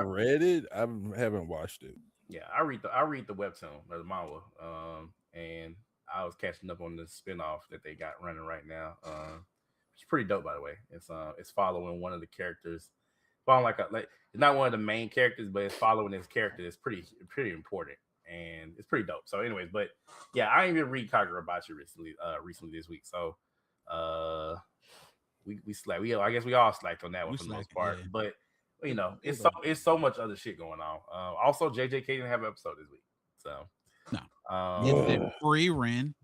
read it. I haven't watched it.
Yeah, I read the webtoon, the manga, and I was catching up on the spinoff that they got running right now. It's pretty dope, by the way. It's following one of the characters, following it's not one of the main characters, but it's following this character. It's pretty important, and it's pretty dope. So, anyways, but yeah, I ain't even read Kagurabachi recently this week. So, we slacked. I guess we all slacked on that one for the most part, but. It's so much other shit going on. Also, JJK didn't have an episode this week, so
no. Neither did Free Ren.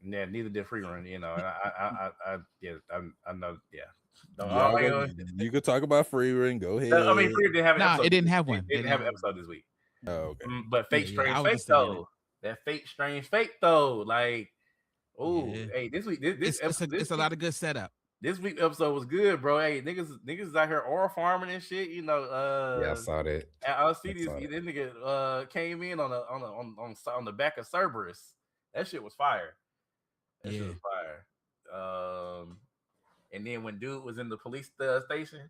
Yeah, neither did Free Ren. And I know.
Yeah, you could talk about Free Ren. Go ahead.
I mean, Free Ren didn't have an episode.
It didn't have one.
It didn't have an episode this week.
Oh, okay.
But Fate Strange Fate though. That Fate Strange Fate though. Like, hey, this week
it's a lot of good setup.
This week episode was good, bro. Hey, niggas is out here oil farming and shit.
Yeah, I saw that.
I see this nigga came in on the back of Cerberus. That shit was fire. Shit was fire. And then when dude was in the police station,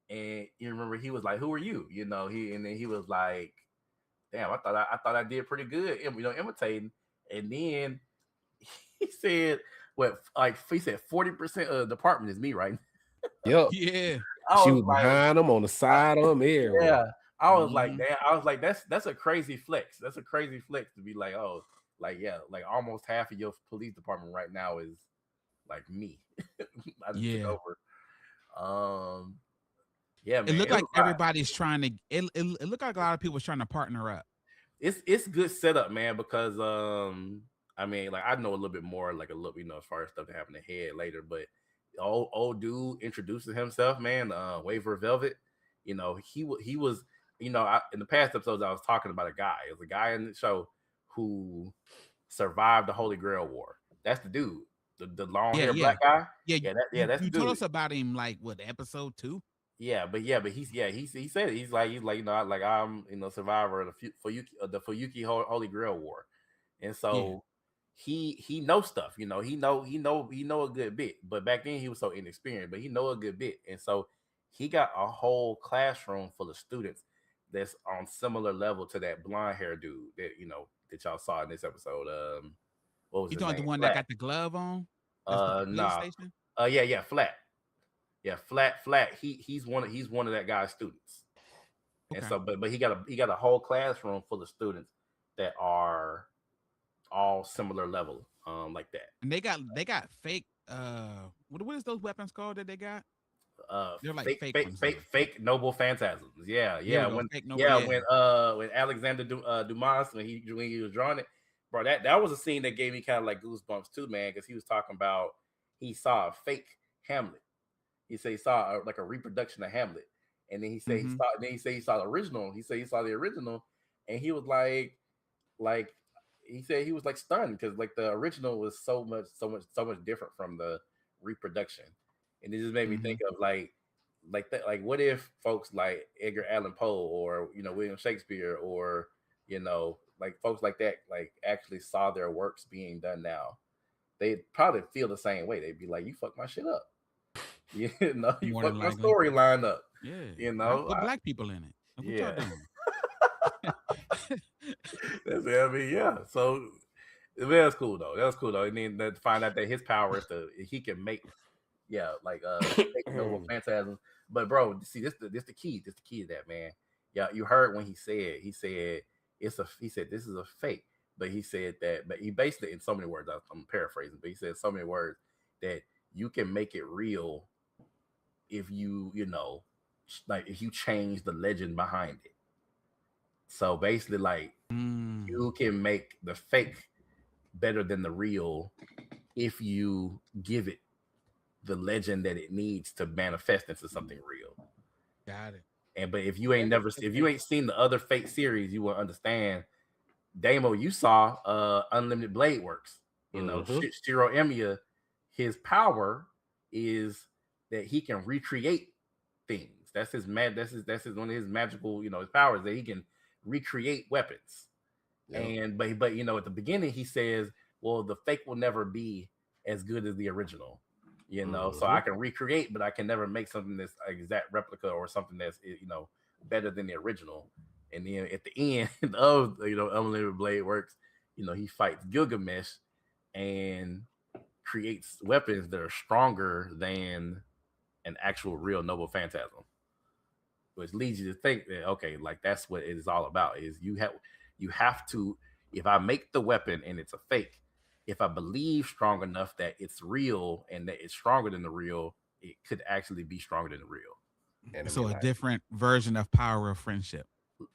and you remember he was like, "Who are you?" And then he was like, "Damn, I thought I did pretty good." Imitating. And then he said. He said 40% of the department is me, right?
Yep.
Yeah.
She was behind him, on the side of him, everywhere.
Yeah. I was like, damn. I was like, that's a crazy flex. That's a crazy flex to be like, oh, like, yeah, like almost half of your police department right now is like me. I just took over. Yeah, man.
It looked like everybody's trying to. It looked like a lot of people was trying to partner up.
It's good setup, man, because I mean, like, I know a little bit more, like, as far as stuff that happened ahead later, but old dude introduces himself, man. Waver Velvet, he was, in the past episodes, I was talking about a guy. It was a guy in the show who survived the Holy Grail War. That's the dude. the long
Yeah,
hair
yeah,
black guy.
yeah.
That's the
You told
dude.
us about him like what episode 2?
But he said it. He's like I'm survivor of the Fuyuki Holy Grail War, and so he knows stuff. He know a good bit. But back then he was so inexperienced, but he know a good bit, and so he got a whole classroom full of students that's on similar level to that blonde hair dude that y'all saw in this episode. What was
You
his
talking the
name?
one that
Flat.
got the glove on? That's with the police
Nah.
station?
Yeah, Flat. Yeah, flat. He's one of that guy's students, and
Okay.
so but he got a whole classroom full of students that are all similar level, like that.
And they got fake what is those weapons called that they got? They're like fake ones though.
Fake noble phantasms. Yeah,
There we go. Fake noble, yeah.
When Alexander Dumas when he was drawing it, bro, that was a scene that gave me kind of like goosebumps too, man, because he was talking about he saw a fake Hamlet. He said he saw like a reproduction of Hamlet, and then he said he saw the original. He said he saw the original, and he was like he said he was like stunned because like the original was so much different from the reproduction, and it just made me think of like what if folks like Edgar Allan Poe or William Shakespeare or like folks like that like actually saw their works being done now, they'd probably feel the same way. They'd be like, "You fucked my shit up." You fucked my storyline up.
Yeah, put black people in it. Like, what y'all doing?
So that's cool though. And then to find out that his power is he can make noble phantasms. But bro, see this the key. This the key to that, man. Yeah, you heard when he said this is a fake. But he said that, but he based it in so many words. I'm paraphrasing, but he said so many words that you can make it real if you if you change the legend behind it. So basically, like you can make the fake better than the real if you give it the legend that it needs to manifest into something real.
Got it.
But if you ain't seen the other fake series, you will understand. Damo, you saw Unlimited Blade Works. Shiro Emiya, his power is that he can recreate things. That's his one of his magical, his powers, that he can recreate weapons. Yep. But at the beginning he says, well, the fake will never be as good as the original. So I can recreate, but I can never make something that's an exact replica or something that's better than the original. And then at the end of Unlimited Blade Works, he fights Gilgamesh and creates weapons that are stronger than an actual real noble phantasm, which leads you to think that like that's what it is all about. Is you have to, if I make the weapon and it's a fake, if I believe strong enough that it's real and that it's stronger than the real, it could actually be stronger than the real.
And so a different version of power of friendship.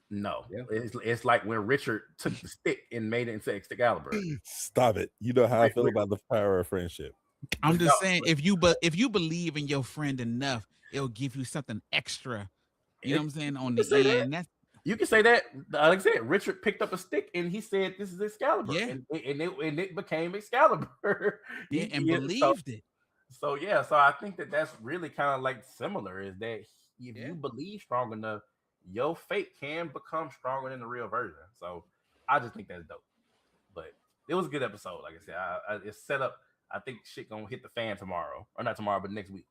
No, it's like when Richard took the stick and made it into Excalibur.
Stop it! You know how I feel about the power of friendship.
I'm just saying, if you believe in your friend enough, it'll give you something extra. You know what I'm saying? On the end,
you can say that. Like I said, Richard picked up a stick and he said, "This is Excalibur," and it became Excalibur.
And believed it.
So I think that's really kind of like similar. Is that if you believe strong enough, your fate can become stronger than the real version. So I just think that's dope. But it was a good episode. Like I said, it's set up. I think shit gonna hit the fan tomorrow, or not tomorrow, but next week.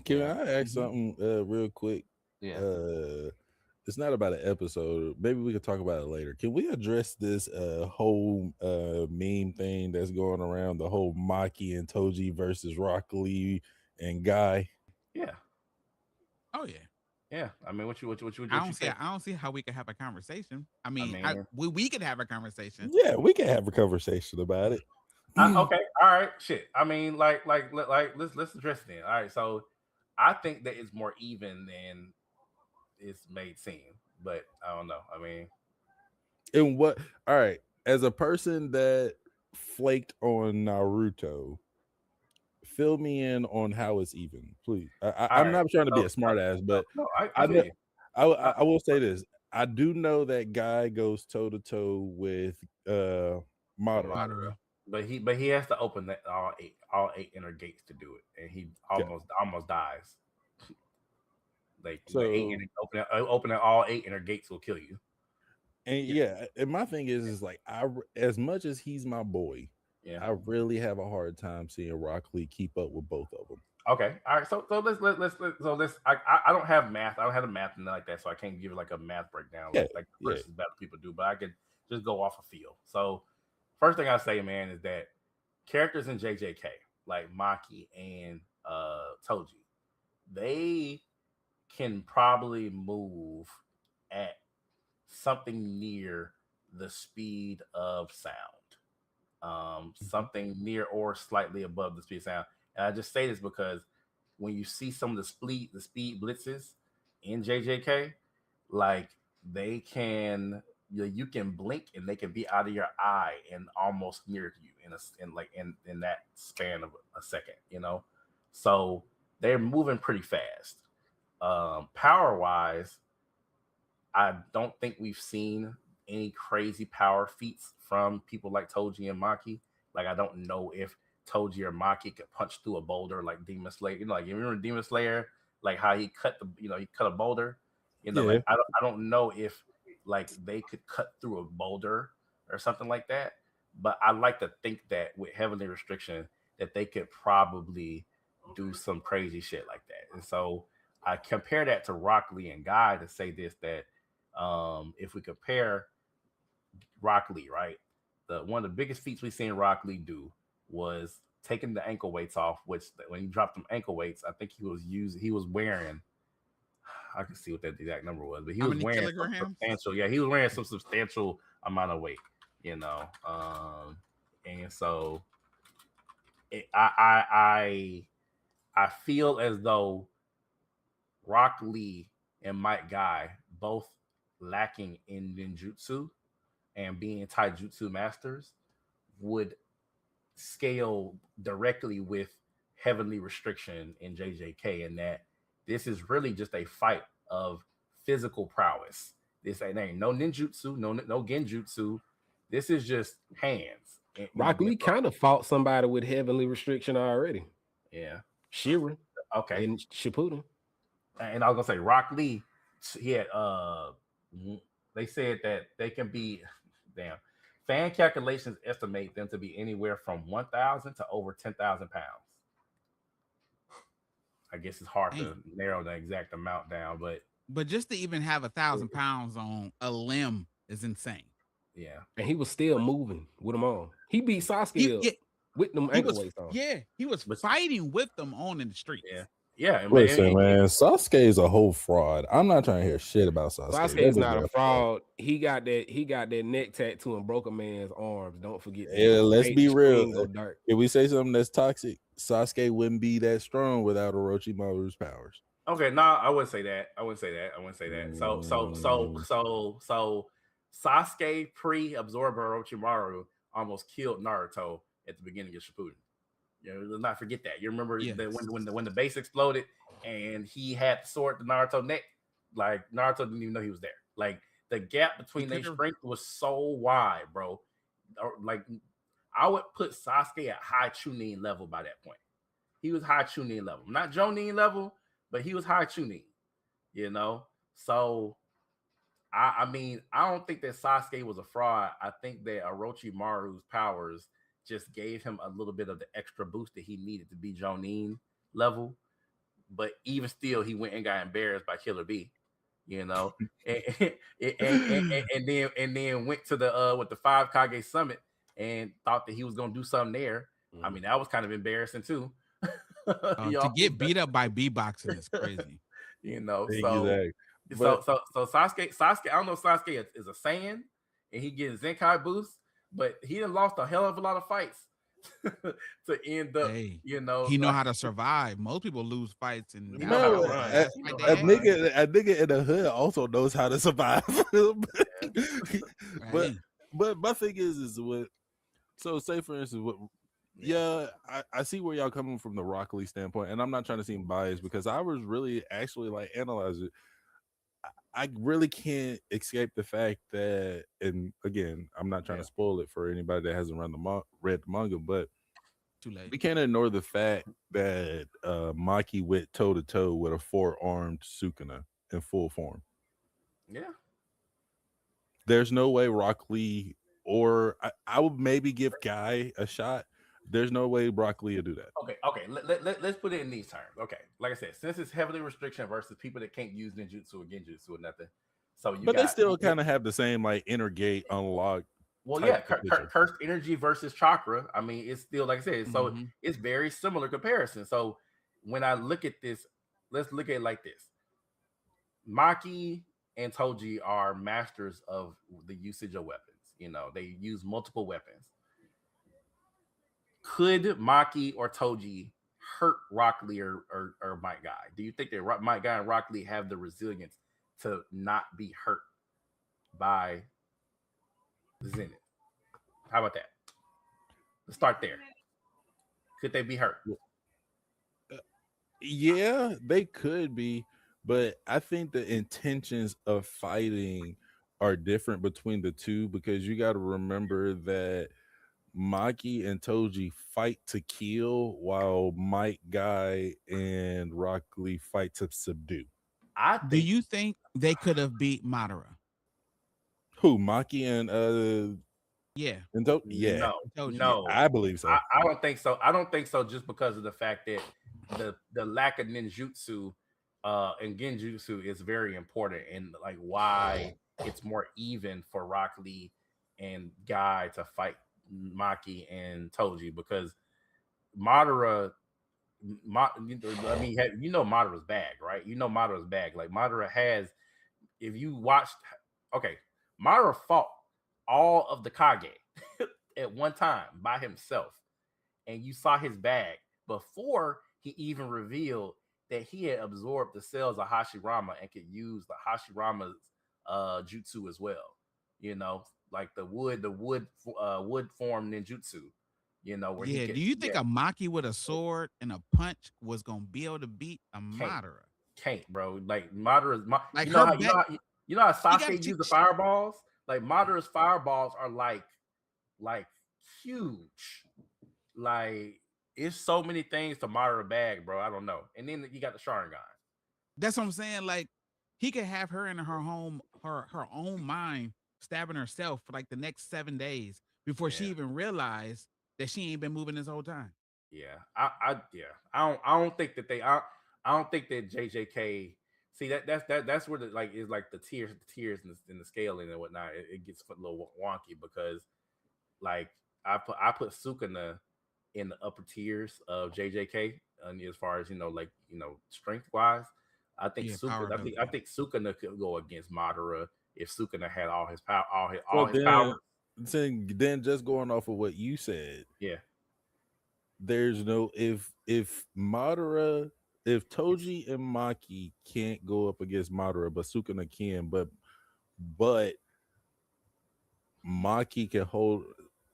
Can I ask something real quick?
Yeah.
It's not about an episode. Maybe we could talk about it later. Can we address this whole meme thing that's going around, the whole Maki and Toji versus Rock Lee and Guy?
Yeah.
Oh yeah.
Yeah. I mean, what you
I don't see how we can have a conversation. I mean, we could have a conversation.
Yeah, we can have a conversation about it.
Okay. All right. Shit. I mean, like, let's address it then. All right. So I think that it's more even than it's made seem, but I don't know. I mean,
and what? All right. As a person that flaked on Naruto, fill me in on how it's even, please. I'm not trying to be a smart ass, but I will say this. I do know that Guy goes toe to toe with Madara.
But he has to open that all eight inner gates to do it, and he
Yeah.
almost dies. Like the
So
opening all eight inner gates will kill you.
and
Yeah,
yeah, and my thing is like as much as he's my boy,
yeah.
I really have a hard time seeing Rock Lee keep up with both of them.
Okay, all right. So let's. I don't have math. I don't have the math and like that, so I can't give you like a math breakdown
Yeah,
like the
yeah.
versus battle people do. But I could just go off a feel. So first thing I say, man, is that characters in JJK like Maki and Toji, they can probably move at something near the speed of sound, something near or slightly above the speed of sound. And I just say this because when you see some of the speed blitzes in JJK, like they can you can blink and they can be out of your eye and almost near you in that span of a second, So they're moving pretty fast. Power wise, I don't think we've seen any crazy power feats from people like Toji and Maki. Like I don't know if Toji or Maki could punch through a boulder like Demon Slayer. Like you remember Demon Slayer, like how he cut a boulder.
Yeah.
Like I don't know if like they could cut through a boulder or something like that. But I like to think that with heavenly restriction, that they could probably do some crazy shit like that. And so I compare that to Rock Lee and Guy to say this that if we compare Rock Lee, right, the one of the biggest feats we seen Rock Lee do was taking the ankle weights off. Which when he dropped them ankle weights, I think he was wearing. I can see what that exact number was, but he
How
was
many
wearing some
kilograms?
substantial. Yeah, he was wearing some substantial amount of weight. You know, and so it, I feel as though Rock Lee and Mike Guy both lacking in ninjutsu and being taijutsu masters would scale directly with heavenly restriction in JJK, and that this is really just a fight of physical prowess. This ain't no ninjutsu, no genjutsu. This is just hands.
Rock Lee kind of fought somebody with heavenly restriction already.
Yeah.
Shira.
Okay.
And Shippuden.
And I was gonna say Rock Lee, he had they said that they can be damn fan calculations estimate them to be anywhere from 1,000 to over 10,000 pounds. I guess it's hard to narrow the exact amount down,
but just to even have 1,000 pounds on a limb is insane.
Yeah,
and he was still moving with them on. He beat Sasuke up with them ankle weights on.
Yeah, he was fighting with them on in the streets.
Yeah.
Listen, man, Sasuke is a whole fraud. I'm not trying to hear shit about Sasuke.
Sasuke's not a fraud. He got that neck tattoo and broke a man's arms. Don't forget that.
Yeah, let's be real. If we say something that's toxic, Sasuke wouldn't be that strong without Orochimaru's powers.
Okay, no, I wouldn't say that. So Sasuke pre-absorber Orochimaru almost killed Naruto at the beginning of Shippuden. Let's not forget that. You remember that when the base exploded and he had the sword to Naruto neck, like Naruto didn't even know he was there. Like the gap between their strength was so wide, bro. Like I would put Sasuke at high Chunin level by that point. He was high Chunin level, not Jonin level, but he was high Chunin. So I mean, I don't think that Sasuke was a fraud. I think that Orochimaru's powers just gave him a little bit of the extra boost that he needed to be Jonin level. But even still, he went and got embarrassed by Killer B, and then went to the with the 5 Kage summit and thought that he was gonna do something there. I mean, that was kind of embarrassing too.
To get beat up by B-boxing is crazy.
Exactly.
So Sasuke, I don't know if Sasuke is a Saiyan and he getting Zenkai boost, but he done lost a hell of a lot of fights to end up,
he know how to survive. Most people lose fights and
a nigga in the hood also knows how to survive. But my thing is what, so say for instance, I see where y'all coming from the Rock Lee standpoint, and I'm not trying to seem biased because I was really actually like analyzing it. I really can't escape the fact that, and again, I'm not trying to spoil it for anybody that hasn't read the manga, but
Too late.
we can't ignore the fact that Maki went toe to toe with a 4-armed Sukuna in full form.
Yeah.
There's no way Rock Lee, or I would maybe give Guy a shot. There's no way Rock Lee would do that.
Okay. Let's put it in these terms. Okay, like I said, since it's heavily restriction versus people that can't use ninjutsu or genjutsu or nothing, so
But they still kind of have the same like inner gate unlock.
Well, yeah, cursed energy versus chakra. I mean, it's still like I said, so it's very similar comparison. So when I look at this, let's look at it like this: Maki and Toji are masters of the usage of weapons. You know, they use multiple weapons. Could Maki or Toji hurt Rock Lee or Might Guy? Do you think that Might Guy and Rock Lee have the resilience to not be hurt by Zenith? How about that? Let's start there. Could they be hurt?
Yeah, they could be, but I think the intentions of fighting are different between the two, because you got to remember that Maki and Toji fight to kill, while Might Guy and Rock Lee fight to subdue.
Do you think they could have beat Madara?
Who, Maki and
yeah,
and yeah,
no,
I believe so.
I don't think so. I don't think so, just because of the fact that the lack of ninjutsu and genjutsu is very important, and like why it's more even for Rock Lee and Guy to fight Maki and Toji, because Madara. I mean, you know Madara's bag, right? You know Madara's bag. Like Madara has, if you watched, okay, Madara fought all of the Kage at one time by himself, and you saw his bag before he even revealed that he had absorbed the cells of Hashirama and could use the Hashirama's jutsu as well. You know, like the wood form ninjutsu. You know, where
do you think a Maki with a sword and a punch was gonna be able to beat a Madara?
Can't, bro. Like Madara's,
like
you know how Sasuke used the fireballs? Like Madara's fireballs are like huge. Like it's so many things to Madara bag, bro. I don't know. And then you got the Sharingan.
That's what I'm saying. Like he could have her in her own mind stabbing herself for like the next 7 days before she even realized that she ain't been moving this whole time.
Yeah, I don't think that I don't think that JJK. See that's where is like the tiers in the scaling and whatnot. It gets a little wonky, because like I put Sukuna in the upper tiers of JJK, and as far as strength wise, I think Sukuna. I think Sukuna could go against Madara if Sukuna had all his power, all his power.
Then just going off of what you said, there's no if Madara, if Toji and Maki can't go up against Madara, but Sukuna can, but Maki can hold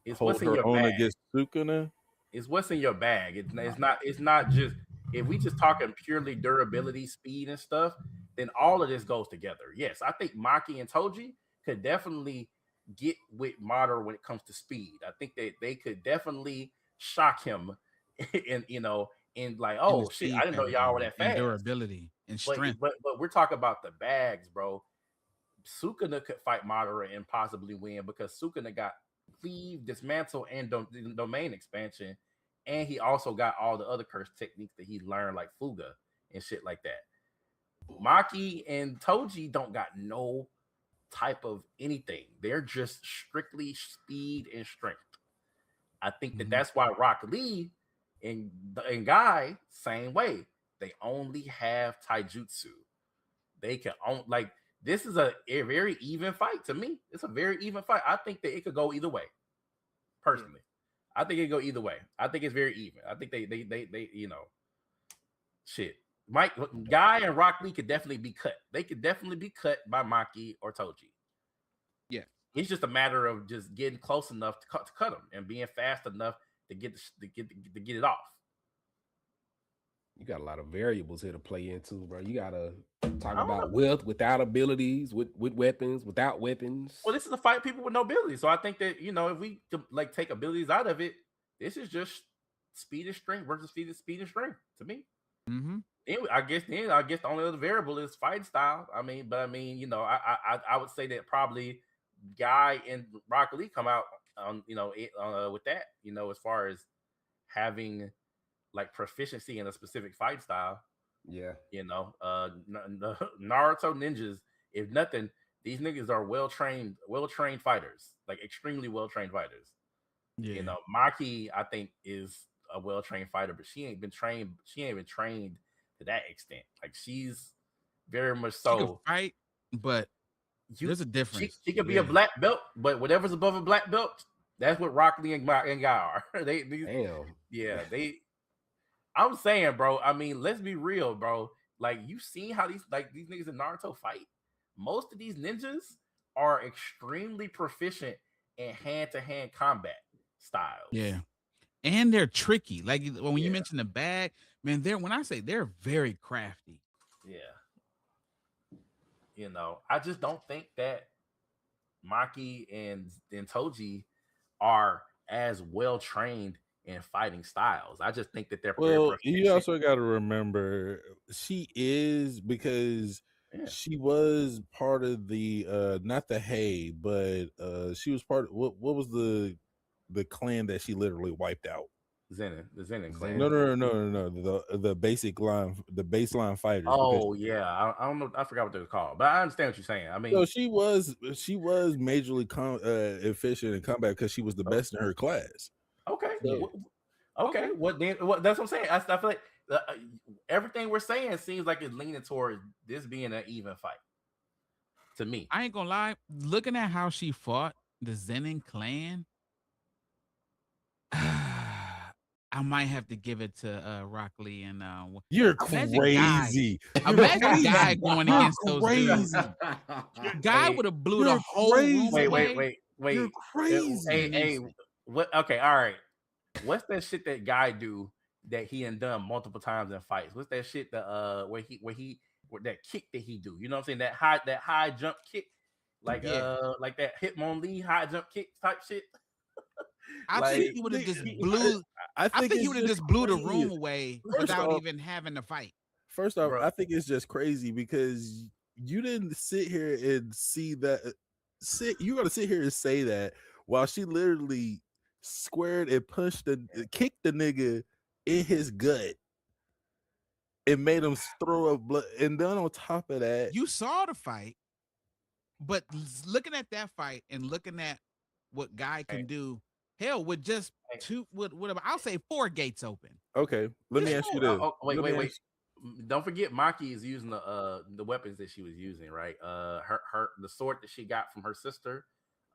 her own against Sukuna.
It's what's in your bag. It's not just, if we just talking purely durability, speed, and stuff, then all of this goes together. Yes, I think Maki and Toji could definitely get with Madara when it comes to speed. I think that they could definitely shock him, and like, oh shit, I didn't know y'all were that fast.
Durability and strength.
But we're talking about the bags, bro. Sukuna could fight Madara and possibly win, because Sukuna got Cleave, Dismantle, and Domain expansion, and he also got all the other curse techniques that he learned, like Fuga and shit like that. Maki and Toji don't got no type of anything. They're just strictly speed and strength. I think that that's why Rock Lee and Guy, same way. They only have taijutsu. They can like, this is a very even fight to me. It's a very even fight. I think that it could go either way. Personally, I think it could go either way. I think it's very even. I think they shit. Guy and Rock Lee could definitely be cut. They could definitely be cut by Maki or Toji.
Yeah,
it's just a matter of just getting close enough to cut them and being fast enough to get it off.
You got a lot of variables here to play into, bro. You gotta talk
I don't know.
about with, without abilities, with weapons, without weapons.
Well, this is a fight people with no abilities. So I think that, if we like take abilities out of it, this is just speed and strength versus speed and strength to me.
Mm-hmm.
I guess the only other variable is fight style. I mean, I would say that probably Guy and Rock Lee come out with that, as far as having like proficiency in a specific fight style.
Yeah.
Naruto ninjas, if nothing, these niggas are well trained fighters, like extremely well trained fighters.
Yeah.
Maki, I think, is a well trained fighter, but she ain't been trained to that extent. Like, she's very much
She can
so
fight, but there's a difference.
She could be a black belt, but whatever's above a black belt, that's what Rock Lee and Guy are.
Damn.
I'm saying, bro. I mean, let's be real, bro. Like, you seen how these niggas in Naruto fight? Most of these ninjas are extremely proficient in hand-to-hand combat styles.
Yeah. And they're tricky. Like when you mention the bag, man, they're very crafty.
Yeah. I just don't think that Maki and Toji are as well trained in fighting styles. I just think that they're
you also got to remember she is, because she was part of the not the Hay, but she was part of what was the clan that she literally wiped out?
The Zenin clan.
No. The baseline fighters.
Oh yeah, I don't know. I forgot what they were called, but I understand what you're saying. I mean,
so she was majorly efficient in combat because she was the best in her class.
Okay. Okay. What then? That's what I'm saying. I feel like everything we're saying seems like it's leaning towards this being an even fight. To me,
I ain't gonna lie. Looking at how she fought the Zenin clan, I might have to give it to Rock Lee and
you're crazy.
Imagine Guy going against those dudes. Guy would have blew the whole room away.
Wait.
You're crazy.
Hey, what? Okay, all right. What's that shit that Guy do that he done multiple times in fights? What's that shit that where that kick that he do? You know what I'm saying? That high jump kick, like that Hitmonlee high jump kick type shit.
I think he would have just blew. I think he would have just blew the room away without even having to fight.
First off, I think it's just crazy because you didn't sit here and see that. You're gonna sit here and say that while she literally squared and kicked the nigga in his gut and made him throw up blood. And then on top of that,
you saw the fight, but looking at that fight and looking at what Guy can do. Hell, with just I'll say 4 gates open.
Okay, let me ask you this.
Wait. Don't forget, Maki is using the weapons that she was using, right? The sword that she got from her sister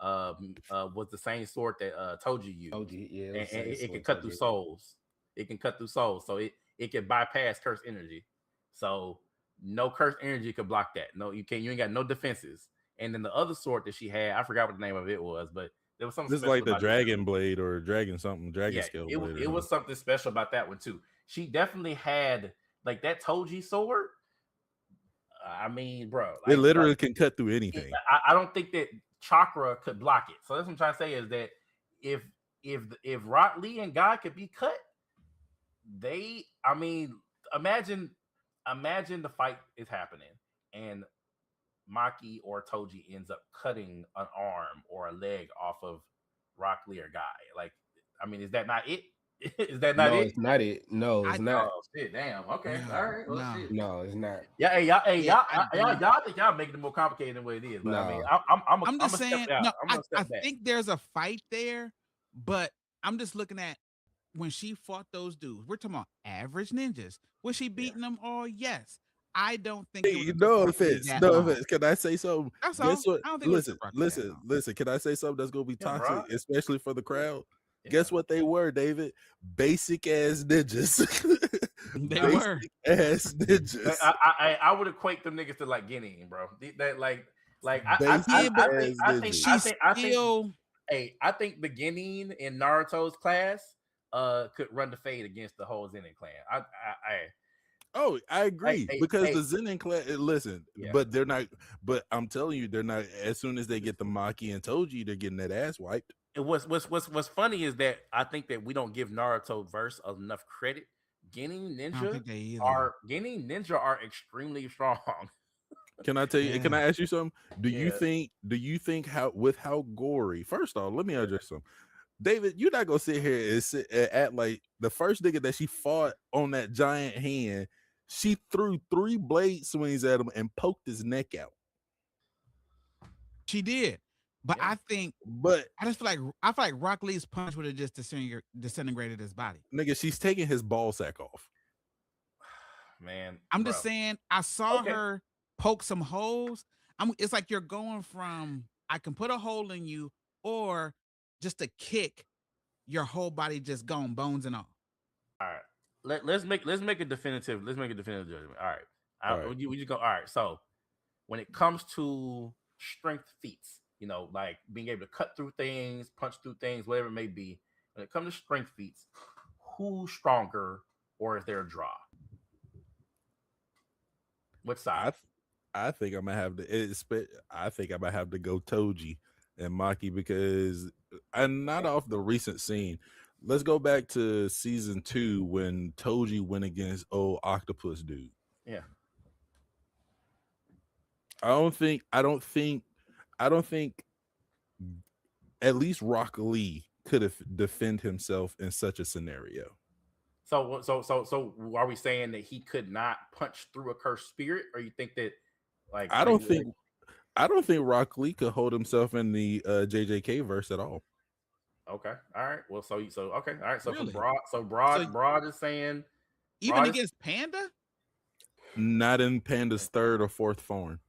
was the same sword that Toji used. And it can cut through souls. It can cut through souls, so it can bypass cursed energy. So no cursed energy could block that. No, you can't. You ain't got no defenses. And then the other sword that she had, I forgot what the name of it was, but there was something.
This is like the dragon blade or dragon scale blade.
It was something special about that one too. She definitely had like that Toji sword. I mean, bro,
it literally can cut through anything.
I don't think that Chakra could block it. So that's what I'm trying to say is that if Rock Lee and Guy could be cut, imagine the fight is happening and Maki or Toji ends up cutting an arm or a leg off of Rock Lee or Guy. Like, I mean, is that not it? Is that not it?
No, it's not it. No, it's not.
Oh shit! Damn. Okay. All right. Well, shit.
No, it's not.
Yeah. Y'all think y'all making it more complicated than what it is. But I mean, I'm just saying. No,
I think there's a fight there, but I'm just looking at when she fought those dudes. We're talking about average ninjas. Was she beating them all? Yes. I don't think.
No offense. Can I say something?
That's all.
Guess what?
I don't think
listen. Can I say something that's gonna be toxic,
bro.
especially for the crowd? Yeah. Guess what they were, David? Basic ass ninjas.
They were
ass ninjas.
I would equate them niggas to like Guinea, bro. That I think beginning in Naruto's class could run the fade against the whole Zenin clan.
Oh, I agree because the
hey.
Zenin class. Listen,
Yeah.
but they're not. But I'm telling you, they're not. As soon as they get the Maki and Toji, they're getting that ass wiped.
And what's funny is that I think that we don't give Naruto verse enough credit. Genin
I don't
Ninja
think they either.
are extremely strong.
Can I tell you? Can
Yeah.
I ask you something? Do you
Yeah.
think? Do you think how gory? First off, let me address some. David, you're not gonna sit here and act like the first nigga that she fought on that giant hand. She threw 3 blade swings at him and poked his neck out.
She did. But
Yeah.
But
I feel like Rock Lee's punch would have just disintegrated his body.
nigga, she's taking his ball sack off.
Man,
I'm
bro.
just saying, I saw
Okay.
her poke some holes. It's like you're going from I can put a hole in you, or just a kick, your whole body just gone, bones and all.
All right. Let's make a definitive judgment. All right.
All right.
We just go. All right. So when it comes to strength feats, you know, like being able to cut through things, punch through things, whatever it may be. When it comes to strength feats, who's stronger, or is there a draw? What side?
I think I'm gonna have to. I think I'm gonna have to go Toji and Maki because I'm not off the recent scene. Let's go back to season 2 when Toji went against old octopus dude.
Yeah.
I don't think at least Rock Lee could have defend himself in such a scenario.
So are we saying that he could not punch through a cursed spirit, or you think that like
I don't think Rock Lee could hold himself in the JJK verse at all.
Okay, all right. Well, so okay, all right. So
Really?
Broad is saying
Even against Panda?
Not in Panda's 3rd or 4th form.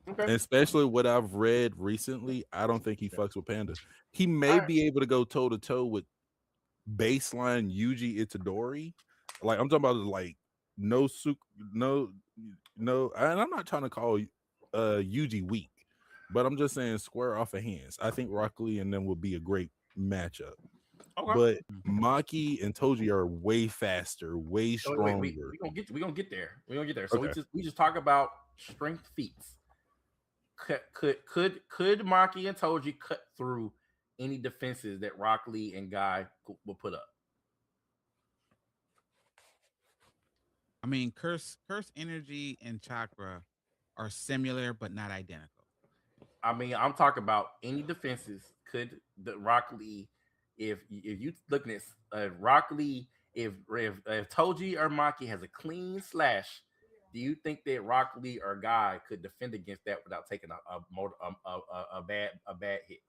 Okay.
And especially what I've read recently, I don't think he fucks with Panda. He may be able to go toe to toe with baseline Yuji Itadori. Like I'm talking about like no, and I'm not trying to call Yuji weak, but I'm just saying square off of hands. I think Rock Lee and them would be a great matchup.
Okay.
But Maki and Toji are way faster, way stronger.
We gonna get there. We gonna get there. So
Okay.
we just talk about strength feats. Could Maki and Toji cut through any defenses that Rock Lee and Guy will put up?
I mean, curse energy and chakra are similar but not identical.
I mean, I'm talking about any defenses. Could the Rock Lee, if you looking at Rock Lee, if Toji or Maki has a clean slash, do you think that Rock Lee or Guy could defend against that without taking a bad hit?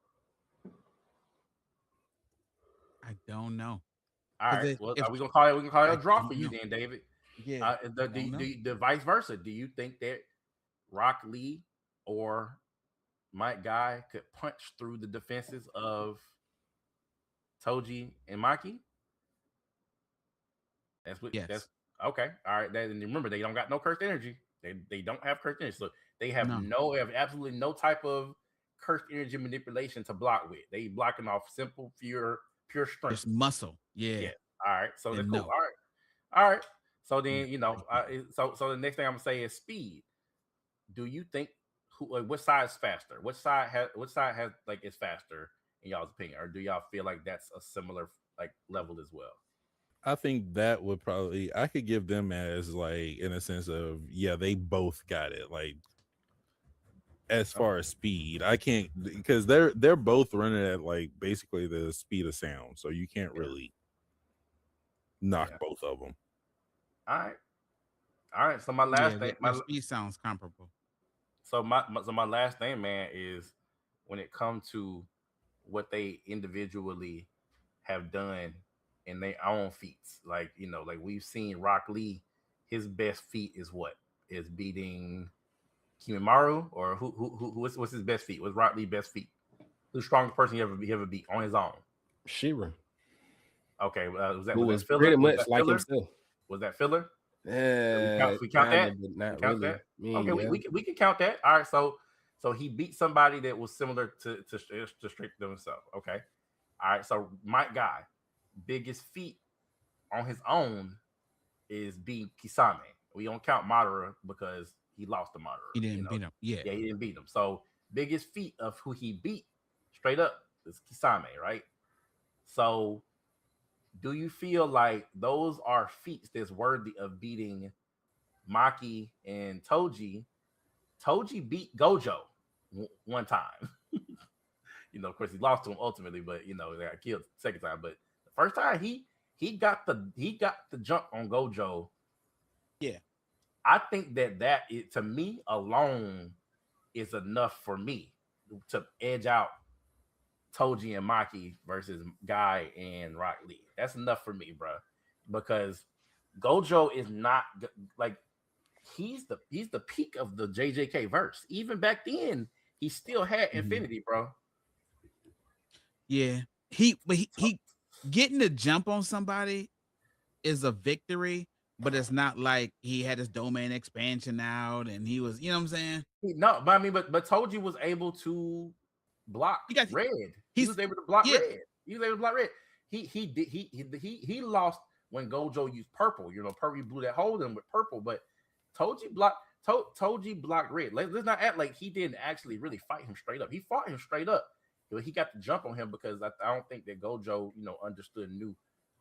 I don't know.
All right. Well, we gonna call it a draw for you then, David.
Yeah.
The vice versa. Do you think that Rock Lee or Mike Guy could punch through the defenses of Toji and Maki? That's okay. All right. And remember, they don't got no cursed energy. They don't have cursed energy. So they have absolutely no type of cursed energy manipulation to block with. They blocking off simple, pure strength.
Just muscle. Yeah.
All right. So they're cool. All right. So then, so the next thing I'm gonna say is speed. Do you think what side is faster? What side has like is faster in y'all's opinion, or do y'all feel like that's a similar like level as well?
I think that would probably I could give them as like in a sense of they both got it. Like as far as speed, I can't because they're both running at like basically the speed of sound, so you can't really knock both of them.
All right. So my last thing,
my speed sounds comparable.
So my last thing, man, is when it comes to what they individually have done in their own feats. Like like we've seen Rock Lee, his best feat is what? Is beating Kimimaro, or what's his best feat? What's Rock Lee's best feat? Who's the strongest person he ever beat on his own?
Shira.
Okay, was that
filler? Pretty much like
filler?
himself.
Was that filler?
We
count that.
Not
count
really.
That? Okay, we can count that. All right, so he beat somebody that was similar to strength himself. Okay, all right. So Mike Guy, biggest feat on his own is beat Kisame. We don't count Madara because he lost to Madara.
He didn't beat him. Yeah.
Yeah, he didn't beat him. So biggest feat of who he beat straight up is Kisame, right? So do you feel like those are feats that's worthy of beating Maki and Toji? Toji beat Gojo one time. Of course, he lost to him ultimately, but they got killed the second time. But the first time he got the jump on Gojo.
Yeah,
I think that is, to me alone, is enough for me to edge out Toji and Maki versus Guy and Rock Lee. That's enough for me, bro. Because Gojo is not like he's the peak of the JJK verse. Even back then, he still had Infinity, bro.
Yeah. He getting the jump on somebody is a victory, but it's not like he had his domain expansion out and he was, you know what I'm saying?
No, but I mean, but Toji was able to block red. He was able to block red. He was able to block red. He lost when Gojo used purple. Purple blew that hole in with purple, but Toji blocked red. Let's not act like he didn't actually really fight him straight up. He fought him straight up. He got the jump on him because I don't think that Gojo, understood and knew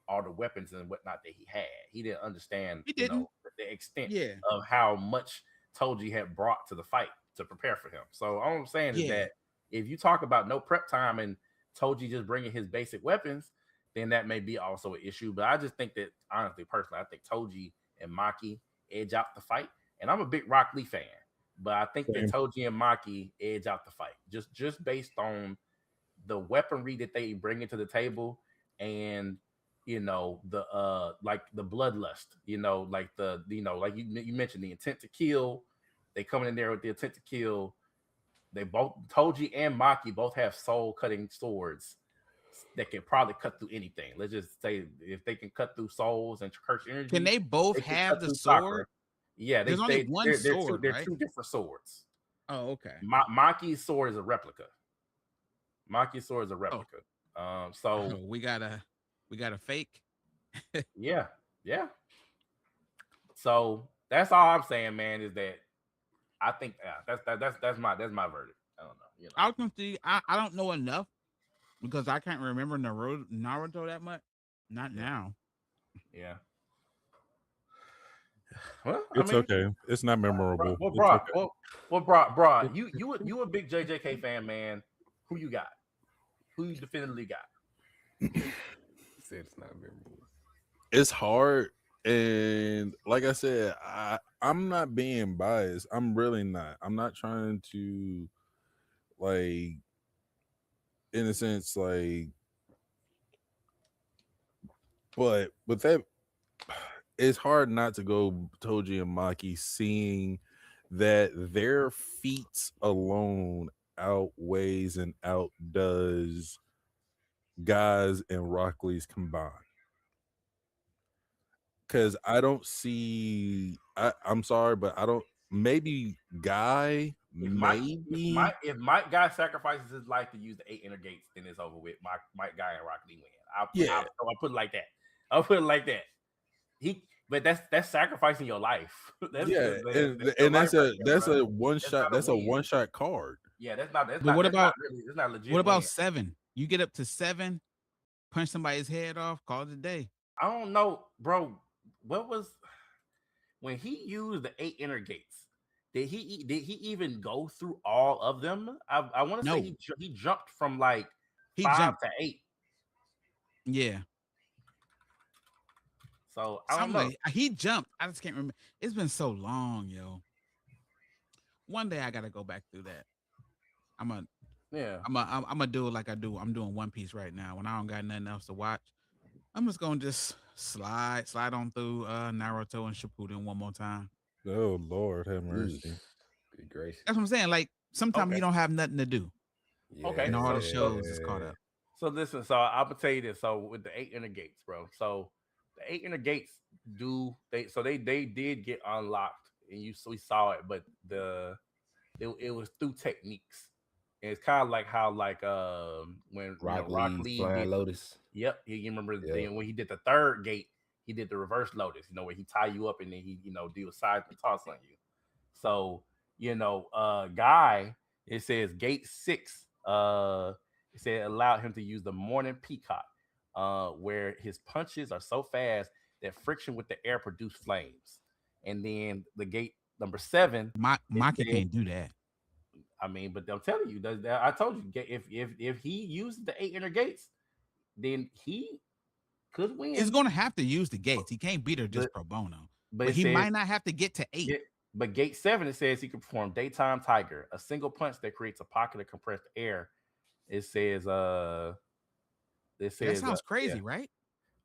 all the weapons and whatnot that he had. He didn't understand, the extent of how much Toji had brought to the fight to prepare for him. So all I'm saying is that if you talk about no prep time and Toji just bringing his basic weapons, then that may be also an issue. But I just think that, honestly, personally, I think Toji and Maki edge out the fight. And I'm a big Rock Lee fan, but I think that Toji and Maki edge out the fight just based on the weaponry that they bring into the table and the like the bloodlust, like like you mentioned the intent to kill. They coming in there with the intent to kill. They both, Toji and Maki, both have soul cutting swords that can probably cut through anything. Let's just say if they can cut through souls and curse energy,
can they both have the sword?
Chakra. Yeah,
there's only one sword.
They're two different swords.
Oh, okay.
Maki's sword is a replica. Maki's sword is a replica. So
we got a fake.
yeah. So that's all I'm saying, man, is that I think that's my verdict. I don't know.
I was gonna see. I don't know enough because I can't remember Naruto that much. Not now.
Yeah. Well,
it's okay. It's not memorable.
Bro, you a big JJK fan, man. Who you got? Who you definitively got?
Said it's not memorable.
It's hard, and like I said, I'm not being biased. I'm really not. I'm not trying to, like, in a sense, like, but with that, it's hard not to go Toji and Maki, seeing that their feats alone outweighs and outdoes guys and Rock Lee's combined. Because I don't see, I'm sorry, but I don't. Maybe Guy,
if Mike Guy sacrifices his life to use the 8 inner gates, then it's over with. Mike Guy and Rock Lee win. I'll put it like that. I'll put it like that. But that's sacrificing your life. That's
a one shot. That's a one shot card.
Yeah, that's not. That's
but
not,
what
that's
about
not really, that's not legit.
What about 7? You get up to 7, punch somebody's head off, call it a day.
I don't know, bro. What was when he used the 8 inner gates? Did he even go through all of them? I want to say he jumped from like 5 to 8.
Yeah.
So I don't know.
He jumped. I just can't remember. It's been so long, yo. One day I gotta go back through that. I'm gonna do it like I do. I'm doing One Piece right now. When I don't got nothing else to watch, I'm just gonna slide on through Naruto and Shippuden one more time.
Oh Lord, have mercy.
Good gracious.
That's what I'm saying. Like sometimes you don't have nothing to do.
Yeah. Okay.
And all the shows is caught up.
So listen, so I'm gonna tell you this. So with the 8 inner gates, bro. So the 8 inner gates they did get unlocked, and we saw it, but it was through techniques. And it's kind of like how when Rock Lee
Flying Lotus.
Yep, you remember when he did the 3rd gate, he did the reverse lotus, where he tie you up and then he, do a side toss on you. So, Guy, it says gate 6, it said allowed him to use the morning peacock, where his punches are so fast that friction with the air produce flames. And then the gate number 7,
Maki can't do that.
I mean, but I'm telling you, I told you, if he uses the 8 inner gates, then he could win.
He's gonna have to use the gates. He can't beat her just pro bono. But he might not have to get to 8.
But gate 7, it says he can perform daytime tiger, a single punch that creates a pocket of compressed air. It says that
sounds crazy, right?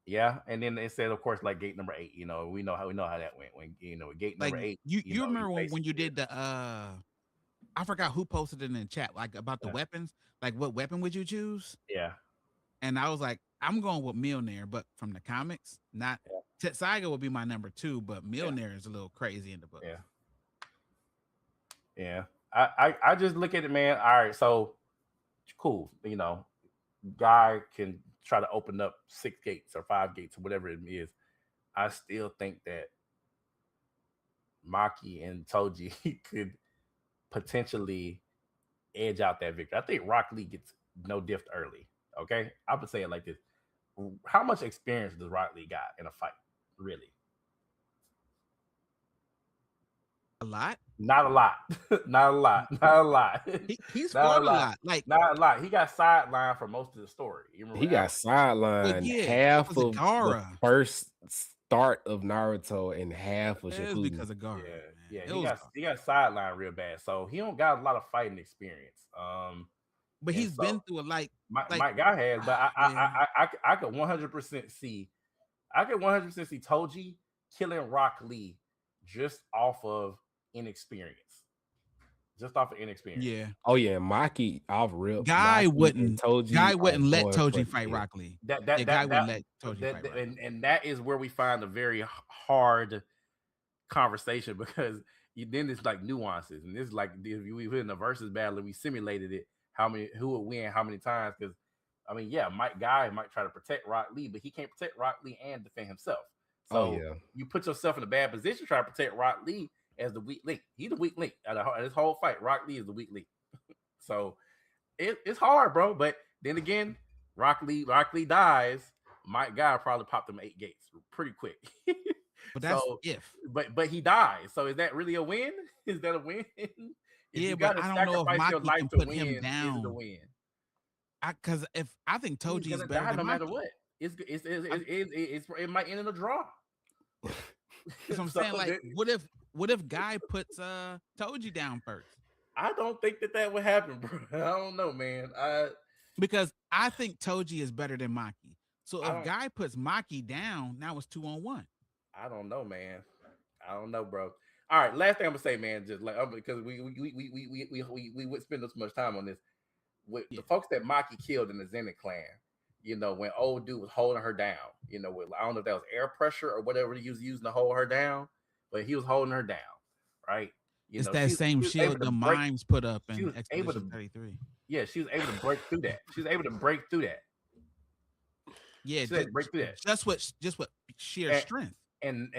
Yeah, and then it said, of course, like gate number 8. We know how that went when gate number 8.
You remember when you did the I forgot who posted it in the chat, like about the weapons. Like, what weapon would you choose?
Yeah.
And I was like, I'm going with Mjolnir, but from the comics, not Tetsaiga would be my number 2, but Mjolnir is a little crazy in the book.
Yeah. I just look at it, man. All right, so cool. Guy can try to open up 6 gates or 5 gates or whatever it is. I still think that Maki and Toji could potentially edge out that victory. I think Rock Lee gets no diff early. Okay, I would say it like this: how much experience does Rock Lee got in a fight? Really?
A lot?
Not a lot. Not a lot. Not a lot.
He's fought a lot. Like,
not a lot. He got sidelined for most of the story.
He got sidelined half of the first start of Naruto and half of Shippuden.
Because of Gaara.
Yeah. He got sidelined real bad. So he don't got a lot of fighting experience.
But he's been through
my guy has. But I could 100% see. I could 100% see Toji killing Rock Lee just off of inexperience.
Yeah.
Oh yeah, Maki off real.
Guy wouldn't let Toji fight Rock Lee.
Guy wouldn't let Toji fight Rock Lee. And that is where we find a very hard conversation, because then it's like nuances, and this is like we were in a versus battle and we simulated it. Who would win how many times? Because Guy might try to protect Rock Lee, but he can't protect Rock Lee and defend himself. So you put yourself in a bad position trying to protect Rock Lee as the weak link. He's the weak link out of this whole fight. Rock Lee is the weak link. So it's hard, bro. But then again, Rock Lee dies. Mike Guy probably popped them 8 gates pretty quick.
But that's
but he dies. So is that really a win? Is that a win?
But I don't know if Maki can put him down.
Is the win?
Because if I think Toji is better than
no
Maki.
matter what. It might end in a draw.
So I'm saying, like, what if Guy puts Toji down first?
I don't think that would happen, bro. I don't know, man.
Because I think Toji is better than Maki. So if Guy puts Maki down, now it's 2-on-1.
I don't know, man. I don't know, bro. All right, last thing I'm gonna say, man, just like because we would spend this much time on this with the folks that Maki killed in the Zenith clan. When old dude was holding her down, with, I don't know if that was air pressure or whatever he was using to hold her down, but he was holding her down, right?
It's that same shield the mimes put up in Expedition 33.
Yeah, she was able to break through that. She was able to break through that.
Yeah,
break through that.
Just what sheer strength.
And